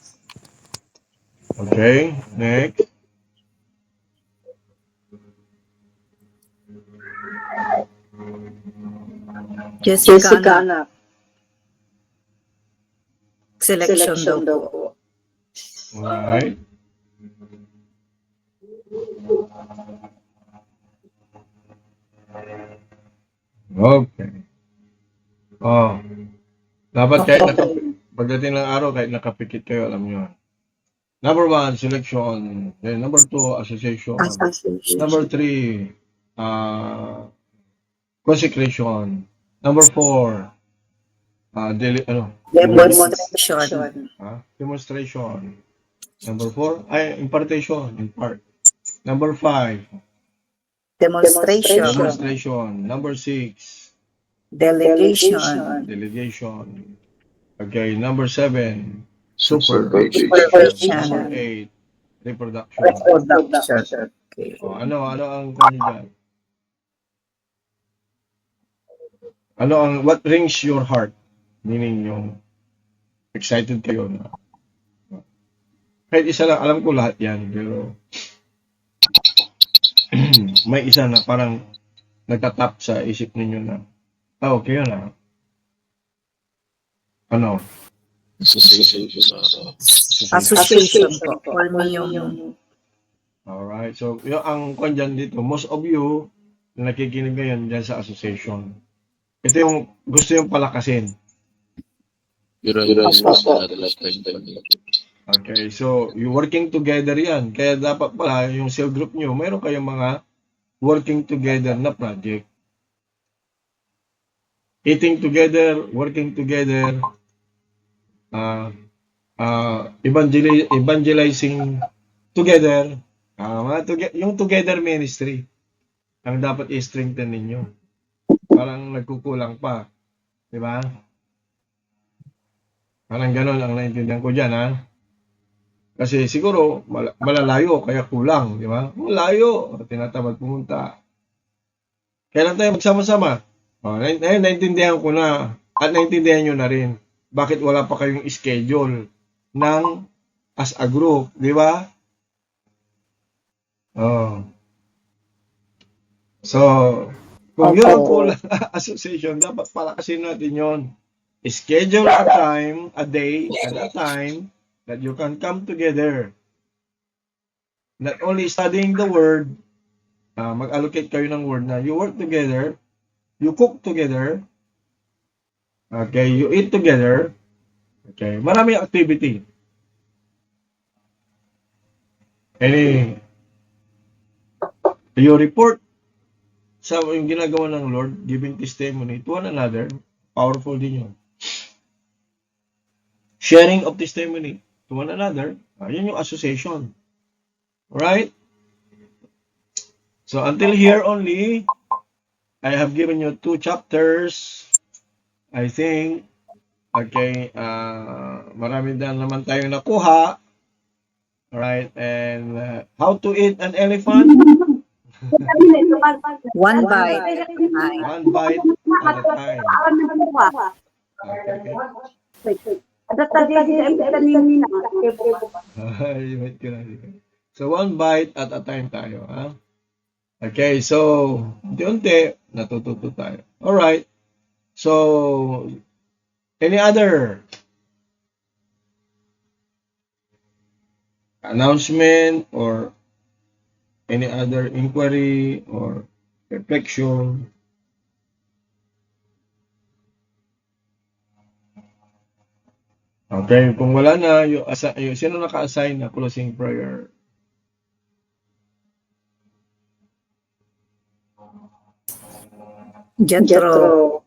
Okay, next. Jessica anak. Selection daw po. Alright. Okay. Oh. Dapat pagdating ng araw, kahit nakapikit kayo, alam nyo. Number 1, selection. Then number 2, association. Number 3, consecration. Number 4, Demonstration. demonstration. Number 4, impartation, impart. Number 5, Demonstration. demonstration. Number 6, Delegation. delegation. Okay, number 7, supervision. Supervision. Number 8, reproduction. Reproduction. Okay. Ano ang kanya dyan? What rings your heart? Meaning yung excited kayo na kahit isa lang, alam ko lahat yan, pero may isa na parang nagtatap sa isip ninyo na, okay yun ah. Ano? Association sa Association po. For me yung Alright, so yung ang kwan dyan dito, most of you na nakikinig ngayon dyan sa association, ito yung gusto yung palakasin. Okay, so you working together yan. Kaya dapat pala yung cell group nyo, meron kayong mga working together na project. Eating together, working together, evangelizing together, yung together ministry ang dapat i-strengthen ninyo. Parang nagkukulang pa. Di ba? Parang ganun ang naintindihan ko dyan, ha? Kasi siguro, malalayo, kaya kulang, di ba? Malayo, tinatamad pumunta. Kailan tayo magsama-sama? Naintindihan ko na, at naintindihan nyo na rin, bakit wala pa kayong schedule ng as a group, di ba? So, kung yun ang kulang association, dapat palakasin natin yun. Schedule a time, a day, and a time that you can come together. Not only studying the word, mag-allocate kayo ng word na you work together, you cook together, okay, you eat together, okay, maraming activity. You report sa yung ginagawa ng Lord, giving testimony to one another, powerful din yun. Sharing of testimony to one another, yun yung association. Right? So until here only, I have given you 2 chapters. I think, okay, marami na naman tayong nakuha. Alright, and how to eat an elephant? one bite. One bite at a time. Okay. So, one bite at a time tayo, ha? Okay, so, unti-unti, natututo tayo. Alright. So, any other announcement or any other inquiry or reflection? Okay, kung wala na, sino naka-assign na closing prayer? Jethro.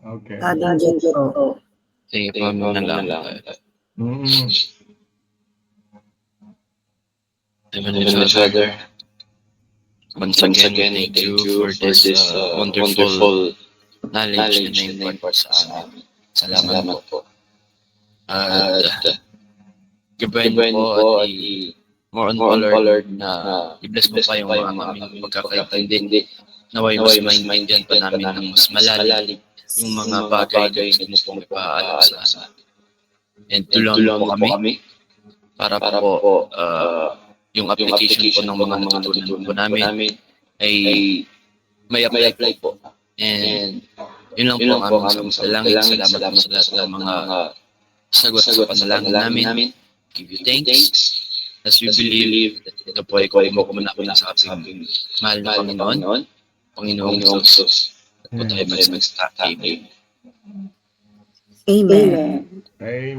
Okay. Ating Jethro. Sige po, manalangin. Heavenly Father, once again, thank you for this wonderful knowledge na na-impart sa amin. Salamat po. At gabayin po at more on Lord na i-bless mo pa yung mga aming pagkakaintindi. Naway mas maintindihan pa namin ng mas malalim yung mga bagay na gusto mo pong ipaalam sa amin. And tulungan po kami para po yung application po ng mga natutunan po namin ay may apply po. And yun lang po ang aming salangin. Salamat po sa lahat ng mga sagot sa panalangin namin. Give you thanks as we believe that ito po ay kung mo kumanapin sa ating mahal na Panginoong Jesus. At po tayo mag-start. Amen. Amen. Amen.